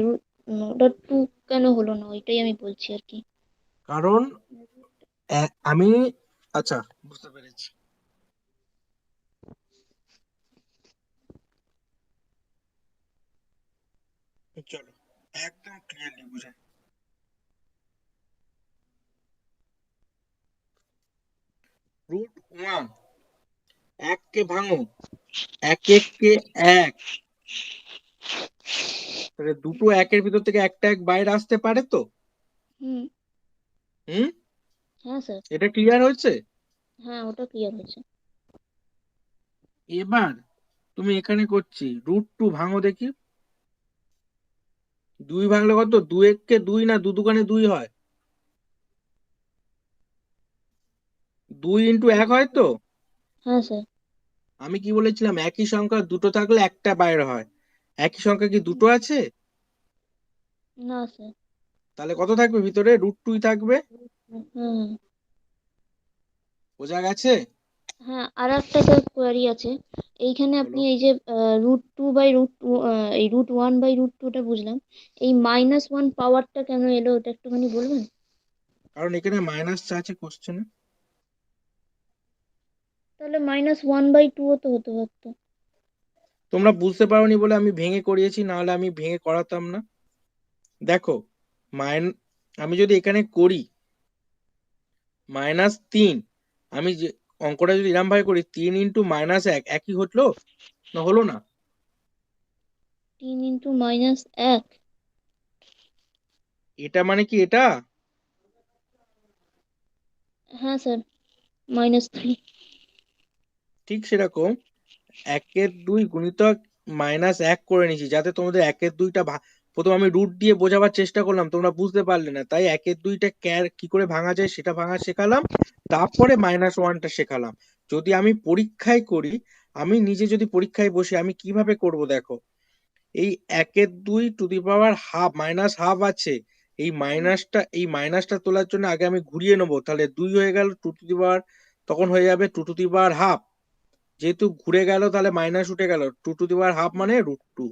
ওটা 2 কেন হলো না, ওইটাই আমি বলছি আর কি। কারণ আমি, আচ্ছা বুঝতে পেরেছি, চলো একদম ক্লিয়ারলি বুঝাই। √1, 1 কে ভাঙো, 1 1 কে 1, তাহলে দুটো একের ভিতর থেকে একটা এক বাইরে আসতে পারে তো। হুম। হুম, হ্যাঁ স্যার। এটা ক্লিয়ার হয়েছে? হ্যাঁ ওটা ক্লিয়ার হয়েছে। এবার তুমি এখানে করছি, √2 ভাঙো দেখি, 2 ভাঙলে কত, 2 1 কে 2 না, 2 2 2 হয়, 2 × 1 হয় তো। হ্যাঁ স্যার। আমি কি বলেছিলাম, একই সংখ্যা দুটো থাকলে একটা বাইরে হয়, একই সংখ্যা কি দুটো আছে? না স্যার। তাহলে কত থাকবে ভিতরে, √2 থাকবে। হুম। বোঝা গেছে? হ্যাঁ, আর একটা স্যার কোয়ারি আছে। এইখানে আপনি বলো। এই যে √2/√2, এই √1/√2টা বুঝলাম, এই -1 পাওয়ারটা কেন এলো ওটা একটুখানি বলবেন? কারণ এখানে মাইনাস আছে কোশ্চেনে। তাহলে -1/2ও তো হতে পারতো। তোমরা বুঝতে পারোনি বলে আমি ভেঙে করিয়েছি, না হলে আমি ভেঙে করাতাম না। দেখো, মাইন আমি যদি এখানে করি -3, আমি যে অঙ্কটা যদি এরম ভাবে করি, 3 × -1 একই হলো, না হলো না? 3 × -1। এটা মানে কি এটা, হ্যাঁ স্যার, -3। ঠিক সেরকম 1/2 গুণিতক -1 করে নিয়েছি, যাতে তোমাদের 1/2টা প্রথম আমি রুট দিয়ে বোঝাবার চেষ্টা করলাম, তোমরা বুঝতে পারলে না, তাই 1/2টা কি করে ভাঙা যায় সেটা ভাঙা শেখালাম, তারপরে -1টা শেখালাম। যদি আমি পরীক্ষায় করি, আমি নিজে যদি পরীক্ষায় বসি, আমি কিভাবে করব দেখো। এই 1/2 টু দি পাওয়ার হাফ, -1/2 আছে, এই মাইনাসটা তোলার জন্য আগে আমি ঘুরিয়ে নেবো, তাহলে 2 হয়ে গেল 2 টু দি পাওয়ার, তখন হয়ে যাবে 2 টু দি পাওয়ার হাফ। যেহেতু ঘুরে গেল তাহলে মাইনাস উঠে গেল, 2 টু দি পাওয়ার হাফ মানে √2।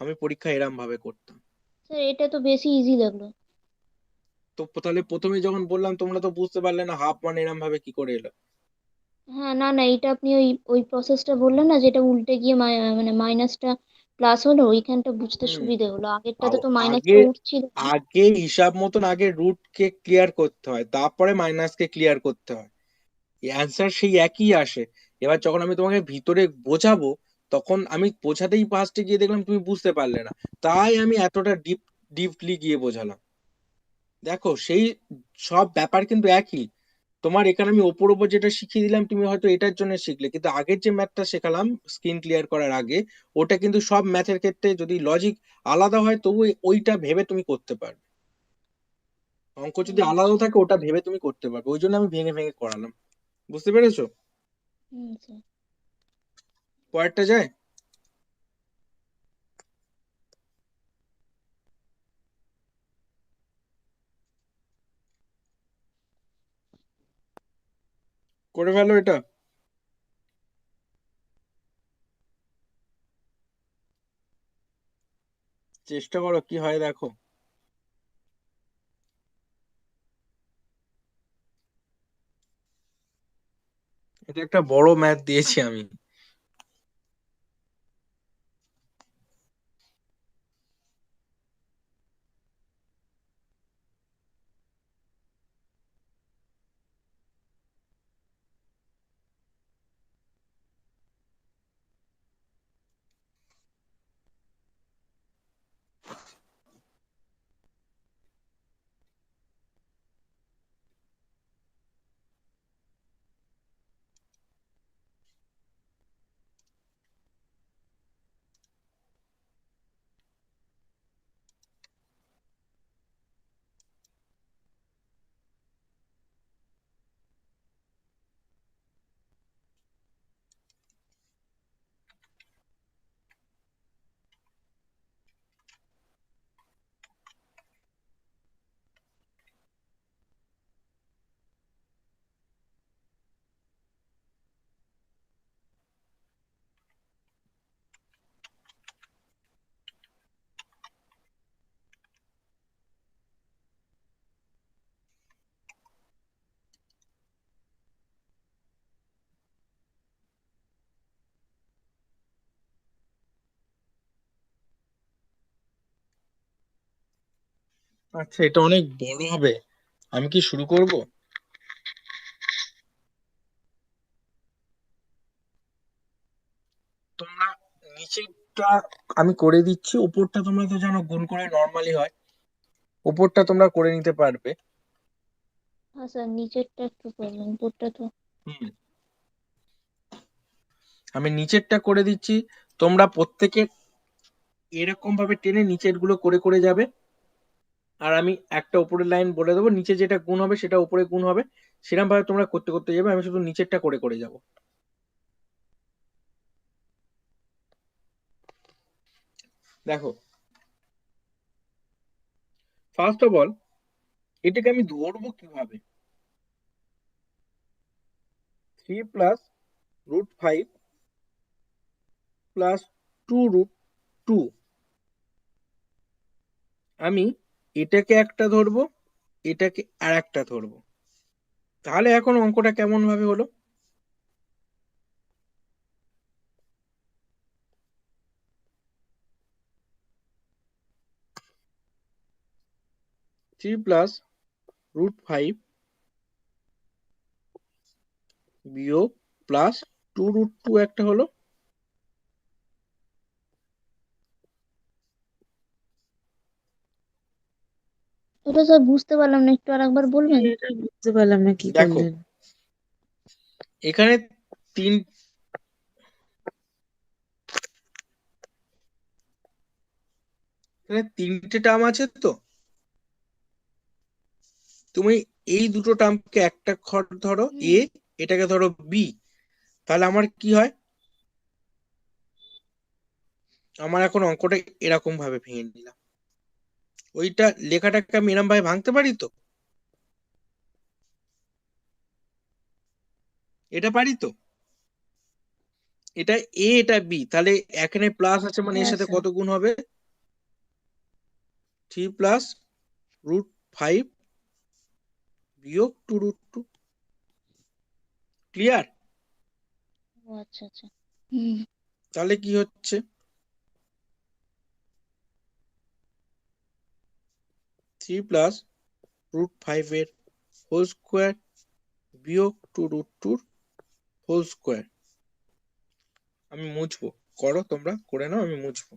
আমি পরীক্ষা এরম ভাবে করতাম। স্যার এটা তো বেশি ইজি লাগলো। তো তাহলে প্রথমে যখন বললাম তোমরা তো বুঝতে পারলে না হাফ মানে এরম ভাবে কি করে এলো। হ্যাঁ, না না, এটা আপনি ওই ওই প্রসেসটা বললেন না, যেটা উল্টে গিয়ে মানে মাইনাসটা প্লাস হলো, ওইখানটা বুঝতে হুম। সুবিধে হলো। আগেরটাতে তো আগে মাইনাসটা উঠছিল না। আগে হিসাব মতন আগে রুট কে ক্লিয়ার করতে হয়, তারপরে মাইনাসকে ক্লিয়ার করতে হয়, অ্যান্সার সেই একই আসে। এবার যখন আমি তোমাকে ভিতরে বোঝাবো, তখন আমি বোঝাতেই ফার্স্টে গিয়ে দেখলাম তুমি বুঝতে পারলে না, তাই আমি এতটা ডিপলি গিয়ে বোঝালাম। দেখো সেই সব ব্যাপার কিন্তু একই। তোমার এখানে আমি ওপর ওপর যেটা শিখিয়ে দিলাম তুমি হয়তো এটার জন্য শিখলে, কিন্তু আগের যে ম্যাথটা শেখালাম স্ক্রিন ক্লিয়ার করার আগে, ওটা কিন্তু সব ম্যাথের ক্ষেত্রে যদি লজিক আলাদা হয় তবু ওইটা ভেবে তুমি করতে পারবে। অঙ্ক যদি হুম, আলাদা থাকে ওটা ভেবে তুমি করতে পারবে, ওই জন্য আমি ভেঙে ভেঙে করালাম। বুঝতে পেরেছো? হুম স্যার। পরেরটা যায়। করে ফেলো এটা, চেষ্টা করো কি হয় দেখো। এটা একটা বড় ম্যাথ দিয়েছি আমি। আচ্ছা, এটা অনেক বড় হবে, আমি কি শুরু করব? তোমরা নিচেরটা আমি করে দিচ্ছি, উপরটা তোমরা তো জানো গুণ করে নর্মালি হয়, উপরটা তোমরা করে নিতে পারবে। হ্যাঁ স্যার, নিচেরটা একটু প্রবলেম, উপরটা তো। হুম, আমি নিচেরটা করে দিচ্ছি, তোমরা প্রত্যেকে এরকম ভাবে টেনে নিচের গুলো করে করে যাবে, আর আমি একটা উপরের লাইন বলে দেবো, নিচে যেটা গুণ হবে সেটা উপরে গুণ হবে, সেরকম ভাবে তোমরা করতে করতে যাবে, আমি শুধু নিচেরটা করে করে যাব। দেখো, ফার্স্ট অফ অল এটাকে আমি ধরবো কিভাবে। 3 + √5 +2√2, আমি এটাকে একটা ধরবো, এটাকে আর একটা ধরবো, তাহলে এখন অঙ্কটা কেমন ভাবে হলো। 3 + √5 বিয়োগ +2√2 একটা হলো। ওটা ওটা স্যার বুঝতে পারলাম না, একটু আরেকবার বলবেন? এটা বুঝতে পারলাম না কি দেখো করলেন। এখানে তিন এখানে তিনটে টার্ম আছে তো, তুমি এই দুটো টার্মকে একটা ঘর ধরো এ, এটাকে ধরো বি, তাহলে আমার কি হয়, আমার এখন অঙ্কটা এরকম ভাবে ভেঙে নিলাম, ওইটা লেখাটাকে আমি এরম ভাবে ভাঙতে পারি তো, এটা পারি তো, এটা এ এটা বি, তাহলে এখানে প্লাস আছে মানে এর হ্যাঁ সাথে স্যার। কত গুণ হবে, 3 + √5 বিয়োগ 2√2। ক্লিয়ার? ও আচ্ছা আচ্ছা। হুম। তাহলে কি হচ্ছে, 3 + √5 এর হোল স্কোয়ার বিয়োগ 2√2 হোল স্কোয়ার। আমি মুছবো, করো তোমরা, করে নাও, আমি মুছবো।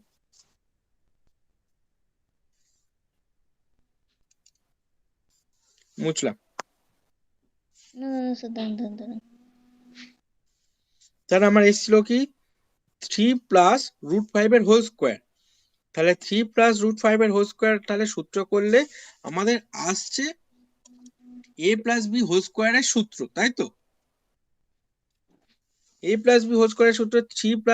মুছলাম। না না না স্যার, দাঁড়ান দাঁড়ান দাঁড়ান। তাহলে আমার এসেছিল কি 3 + √5 এর হোল স্কোয়ার, তাহলে 3 + √5 এর হোল স্কোয়ার, তাহলে সূত্র করলে আমাদের আসছে a + b হোল স্কোয়ারের সূত্র, তাই তো? a + b হোল স্কোয়ারের সূত্র 3 +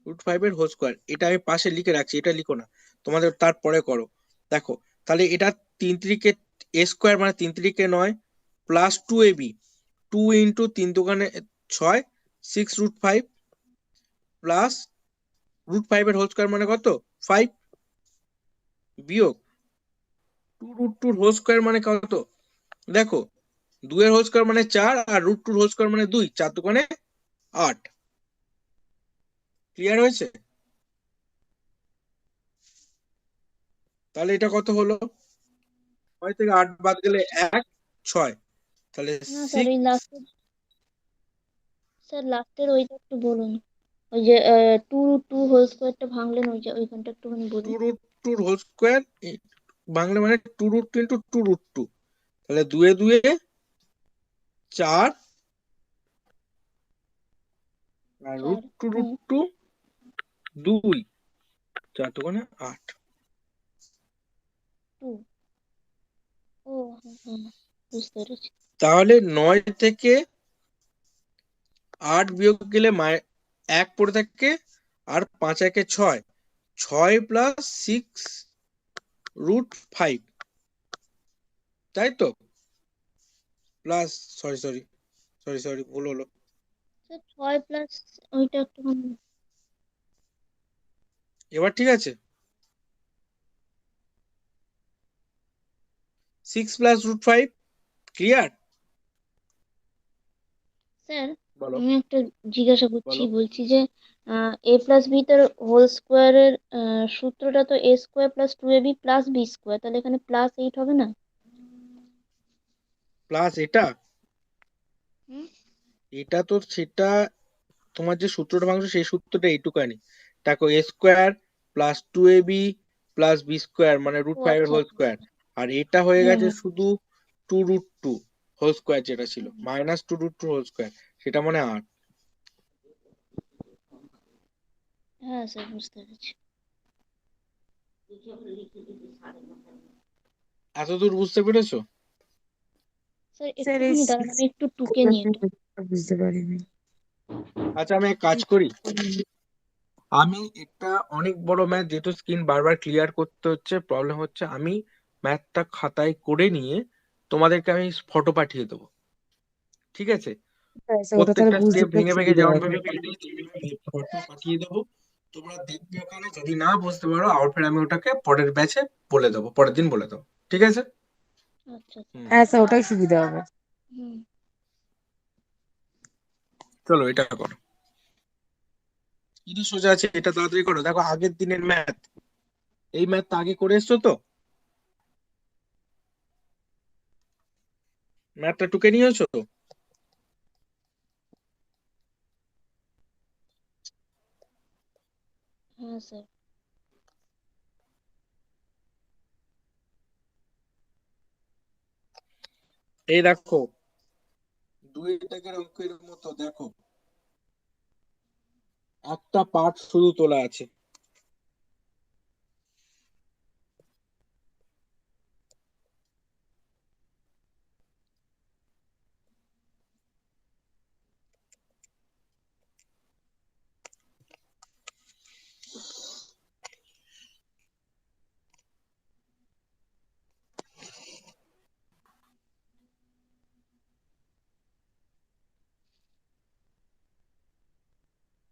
√5 এর হোল স্কোয়ার, এটা আমি পাশে লিখে রাখছি, এটা লিখো না, তোমাদের তারপরে করো। দেখো তাহলে এটা 3 × 3 a স্কোয়ার মানে 3 × 3 = 9 প্লাস 2ab, 2 × 3 × 6 6 √5 প্লাস √5 এর হোল স্কোয়ার মানে কত 5 বিয়োগ 2√2 হোল স্কোয়ার মানে কত, দেখো 2 এর হোল স্কোয়ার মানে 4 আর √2 হোল স্কোয়ার মানে 2, 4 × 2 = 8। ক্লিয়ার হয়েছে? তাহলে এটা কত হলো, 6 থেকে 8 বাদ গেলে 1, 6, তাহলে না স্যার, ওই 6 লাস্টের, স্যার লাস্টের ওইটা একটু বলুন। ওই যে টু টু হোল স্কোয়ারটা ভাঙলেন, ওইখানটা একটুখানি বলুন। 2√2 হোল স্কোয়ার বাংলা মানে 2√2 × 2√2, তাহলে 2 এ 2 এ 4 আর 4। হুম। √2 2, 4 × 2 = 8। 2। ও হ্যাঁ হ্যাঁ, বুঝতে পেরেছি। তাহলে 9 থেকে 8 বিয়োগ গেলে 1 পড়ে থাকে, আর 5 × 1 = 6, 6 + 6 √5, তাই তো? Plus, sorry sorry sorry sorry ভুল হলো, স্যার 6 প্লাস ওইটা একটুখানি। এবার ঠিক আছে, 6 + √5। ক্লিয়ার? স্যার বলো আমি একটা জিজ্ঞাসা করছি, বলো। বলছি যে a প্লাস বি তার হোল স্কোয়ারের সূত্রটা তো a square plus 2ab plus B square, তাহলে এখানে প্লাস 8 হবে না? প্লাস এটা, হুম। এটা তো সেটা, তোমার যে সূত্রটা ভাঙছো সেই সূত্রটা এইটুকানি, দেখো a square plus 2ab plus B square মানে ও √5 এর আচ্ছা হোল আচ্ছা। স্কোয়ার, আর এটা হয়ে হুম গেছে হুম শুধু 2√2 হোল স্কোয়ার, যেটা ছিল হুম। মাইনাস 2√2 হোল স্কোয়ার, সেটা মানে 8। হ্যাঁ স্যার, বুঝতে পেরেছি। এতদূর বুঝতে পেরেছো? স্যার স্যার এই একটুখানি দাঁড়ান, 6 আমি একটু টুকে নিই এটা। বুঝতে পারিনি। আচ্ছা আমি এক কাজ করি, আমি এটা অনেক বড় ম্যাথ, যেহেতু স্ক্রিন বারবার ক্লিয়ার করতে হচ্ছে, প্রবলেম হচ্ছে, আমি ম্যাথটা খাতায় করে নিয়ে তোমাদেরকে আমি ফটো পাঠিয়ে দেবো, ঠিক আছে? হ্যাঁ স্যার, ওটা তাহলে প্রত্যেকটা বুঝতে স্টেপ ভেঙে ভেঙে সুবিধা যেমন হবে। ভাবে ফটো পাঠিয়ে দেবো, তোমরা দেখবে ওখানে, যদি না বুঝতে পারো আউটফিট আমি ওটাকে পরের ব্যাচে বলে দেবো, পরের দিন বলে দেবো, ঠিক আছে? আচ্ছা আচ্ছা। হুম, হ্যাঁ স্যার, ওটাই সুবিধা হবে। হুম। চলো এটা করো, এটা সোজা আছে, এটা তাড়াতাড়ি করো, দেখো আগের দিনের ম্যাথ, এই ম্যাথটা আগে করে এসছো তো, ম্যাথটা টুকে নিয়েছো? হ্যাঁ স্যার। এই দেখো, 2 দাগের অঙ্কের মতো দেখো, একটা পার্ট শুধু তোলা আছে।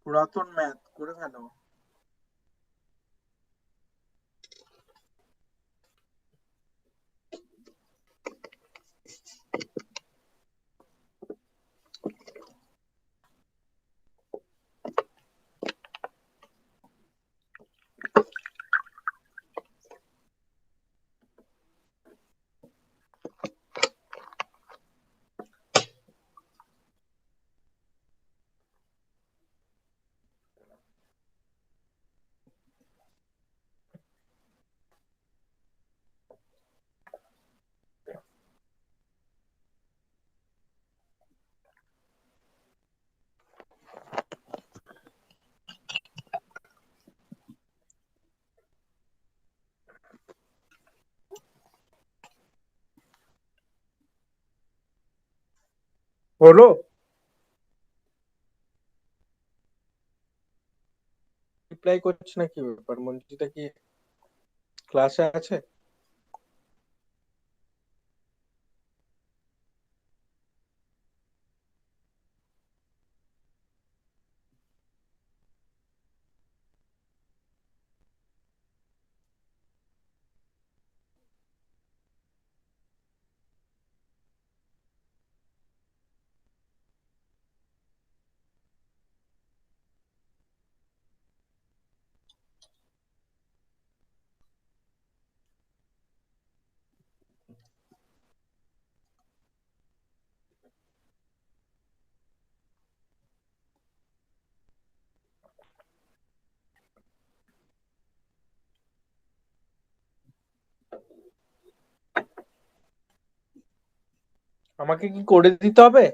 পুরাতন ম্যাথ করে ফেলো। হলো? রিপ্লাই করছে না, কি ব্যাপার? মঞ্জিতা কি ক্লাসে আছে? আমাকে কি করে দিতে হবে?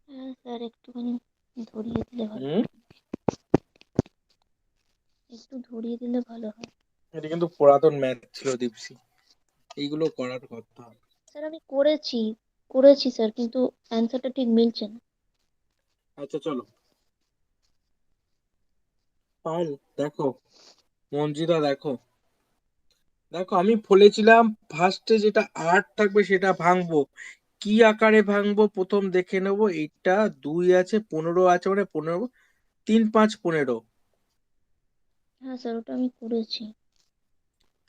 হ্যাঁ স্যার, একটুখানি ধরিয়ে দিলে ভালো হুম, একটু ধরিয়ে দিলে ভালো হয়। এটা কিন্তু পুরাতন ম্যাথ ছিল দীপসি, এইগুলো করার কথা। স্যার আমি করেছি করেছি স্যার, কিন্তু অ্যান্সারটা ঠিক মিলছে না। আচ্ছা চলো, পাল দেখো, মঞ্জিতা দেখো, দেখো আমি বলেছিলাম ফার্স্টে যেটা 8 থাকবে সেটা ভাঙবো। কি আকারে ভাঙবো প্রথম দেখে নেবো। এইটা 2 আছে, 15 আছে, মানে 15, 3 5 15, হ্যাঁ স্যার, ওটা আমি করেছি।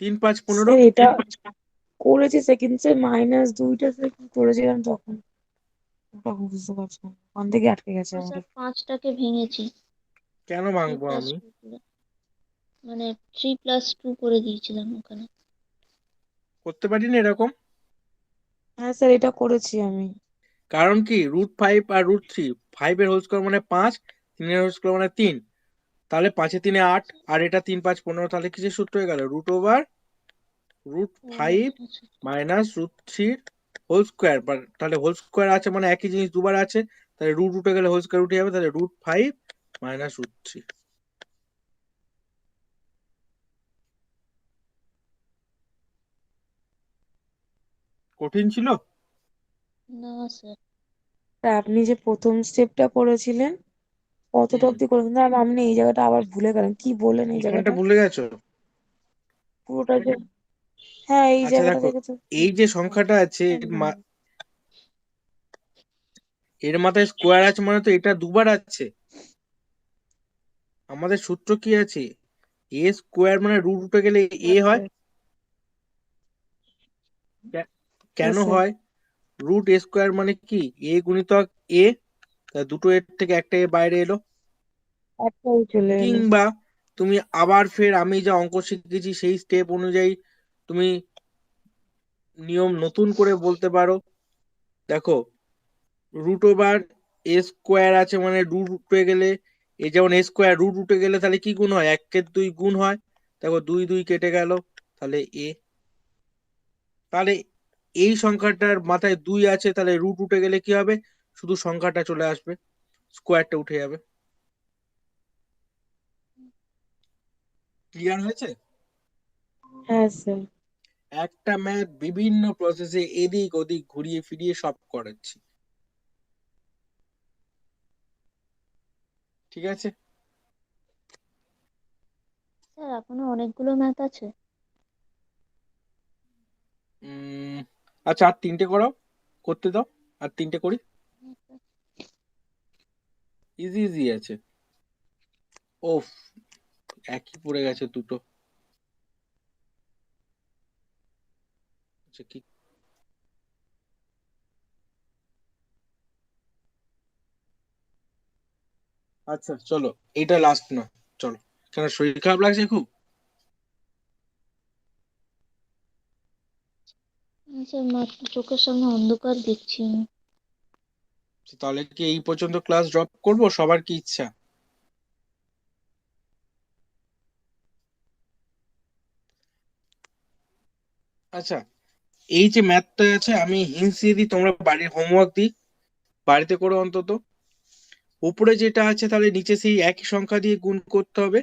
3 5 15। স্যার এটা করেছি সেকেন্ড স্যার, -2টা স্যার কি করেছিলাম তখন, ওটা বুঝতে পারছি না ওখান থেকে আটকে গেছে ও স্যার, আমাদের। 5টাকে ভেঙেছি। কেন থ্রি ভাঙবো প্লাস আমি? টু করে, মানে 3+2 করে দিয়েছিলাম ওখানে। করতে পারি না এরকম? হ্যাঁ স্যার, এটা করেছি আমি। কারণ কি, √5 আর √3, 5 এর হোল স্কয়ার মানে 5, 3 এর হোল স্কয়ার মানে 3, তাহলে 5 এ 3 এ 8, আর এটা 3 5 15, তাহলে কিসের সূত্র হয়ে গেল? ও √5 আচ্ছা আচ্ছা। Minus √3 whole square. তাহলে হোল স্কয়ার আছে মানে একই জিনিস দুবার আছে, তাহলে রুট উঠে গেলে হোল স্কয়ার উঠে যাবে, তাহলে √5 মাইনাস √3। কঠিন ছিল? না স্যার। তা আপনি যে প্রথম স্টেপটা করেছিলেন কতটা হুম, অব্দি করেছেন? আর আপনি এই জায়গাটা আবার ভুলে গেলেন, কি বললেন এই এইখানটা জায়গাটা ভুলে গেছো? পুরোটা যে, হ্যাঁ এই আচ্ছা জায়গাটা দেখো, থেকে তো এই যে সংখ্যাটা আছে এর মাথায় স্কোয়ার আছে মানে তো এটা দুবার আছে। আমাদের সূত্র কি আছে? এ স্কোয়ার মানে রুট উঠে গেলে এ হয়। কে- কেন স্যার হয়? √a² মানে কি, এ গুণিতক এ, দুটো এর থেকে একটা এ বাইরে এলো। একটাই চলে এলো। কিংবা তুমি আবার ফের আমি যা অঙ্ক শিখেছি সেই স্টেপ অনুযায়ী তুমি নিয়ম নতুন করে বলতে পারো। দেখো, √a² আছে মানে রুট উঠে গেলে, এ যেমন a² রুট উঠে গেলে তাহলে কি গুণ হয়? 1 এর 2 গুণ হয়, দেখো 2 2 কেটে গেল, তাহলে এ। তাহলে এই সংখ্যাটার মাথায় 2 আছে, তাহলে রুট উঠে গেলে কি হবে, শুধু সংখ্যাটা চলে আসবে, স্কোয়ারটা উঠে যাবে। ক্লিয়ার হয়েছে? হ্যাঁ স্যার। একটা ম্যাথ বিভিন্ন প্রসেসে এদিক ওদিক ঘুরিয়ে ফিরিয়ে সব করাচ্ছি, ঠিক আছে? স্যার এখনো অনেকগুলো ম্যাথ আছে। আচ্ছা, আর 3টে করো, করতে দাও, আর 3টে করি, ইজি ইজি আছে। ওফ, একই পড়ে গেছে দুটো। আচ্ছা কি, আচ্ছা চলো, এইটা লাস্ট না, চলো। কেন, শরীর খারাপ লাগছে খুব? স্যার মাত্র চোখের সামনে অন্ধকার দেখছি আমি। তাহলে কি এই পর্যন্ত ক্লাস ড্রপ করবো, সবার কি ইচ্ছা? আচ্ছা, এই যে ম্যাথটা আছে, আমি হিন্টস দিয়ে দিই, তোমরা বাড়ির হোমওয়ার্ক দিই, বাড়িতে করো অন্তত। উপরে যেটা আছে তাহলে নিচে সেই একই সংখ্যা দিয়ে গুণ করতে হবে।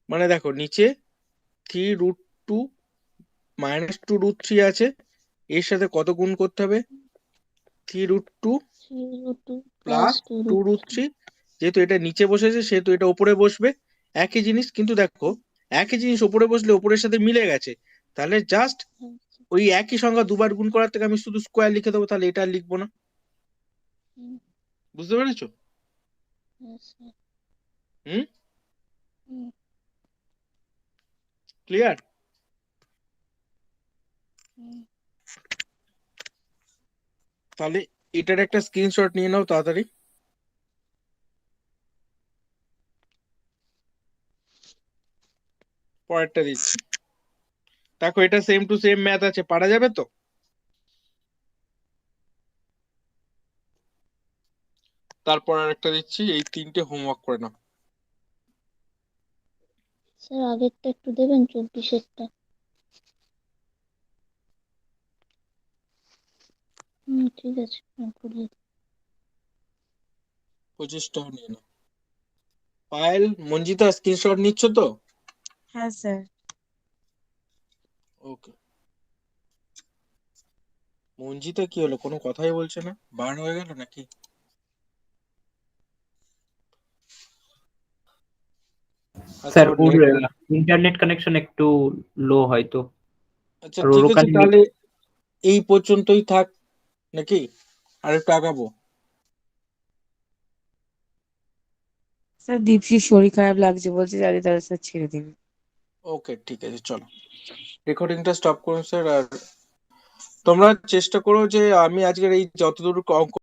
মানে দেখো, নিচে 3√2 -2√3 আছে, এর সাথে কত গুণ করতে হবে, 3√2 3√2 প্লাস + 2√3। 2√3। যেহেতু এটা নিচে বসেছে সেহেতু এটা উপরে বসবে, একই জিনিস। কিন্তু দেখো, একই জিনিস উপরে বসলে উপরের সাথে মিলে গেছে, তাহলে জাস্ট হ্যাঁ ওই একই সংখ্যা দুবার গুণ করার থেকে আমি শুধু স্কোয়ার লিখে দেবো, তাহলে এটা আর লিখবো না। হুম, বুঝতে পেরেছো? হ্যাঁ স্যার। হুম, হুম, ক্লিয়ার? হুম। তাহলে এটার একটা স্ক্রিনশট নিয়ে নাও তাড়াতাড়ি। পরেরটা দিচ্ছি, দেখো এটা সেম টু সেম ম্যাথ আছে, পারা যাবে তো? তারপর আর একটা দিচ্ছি, এই 3টে হোমওয়ার্ক করে নাও। স্যার আগেরটা একটু দেবেন, 24-এরটা। ঠিক আছে, করিয়ে দিন। 25টাও নিয়ে নাও। পায়েল, মঞ্জিতা স্ক্রিনশট নিচ্ছ তো? হ্যাঁ স্যার। ওকে। মঞ্জিতা কি হলো, কোনো কথাই বলছে না, বার হয়ে গেল নাকি? আচ্ছা, স্যার ওর ওর নেট। ইন্টারনেট কানেকশন একটু লো হয়তো, আচ্ছা আর ঠিক ওর আছে, ওখানে তাহলে এই পর্যন্তই থাক নাকি, আর একটু আগাবো? স্যার দীপশির শরীর খারাপ লাগছে বলছে, যাতে তাহলে স্যার ছেড়ে দিন। ওকে ঠিক আছে, চলো রেকর্ডিংটা স্টপ করুন স্যার। আর তোমরা চেষ্টা করো যে আমি আজকের এই যতদূর অঙ্ক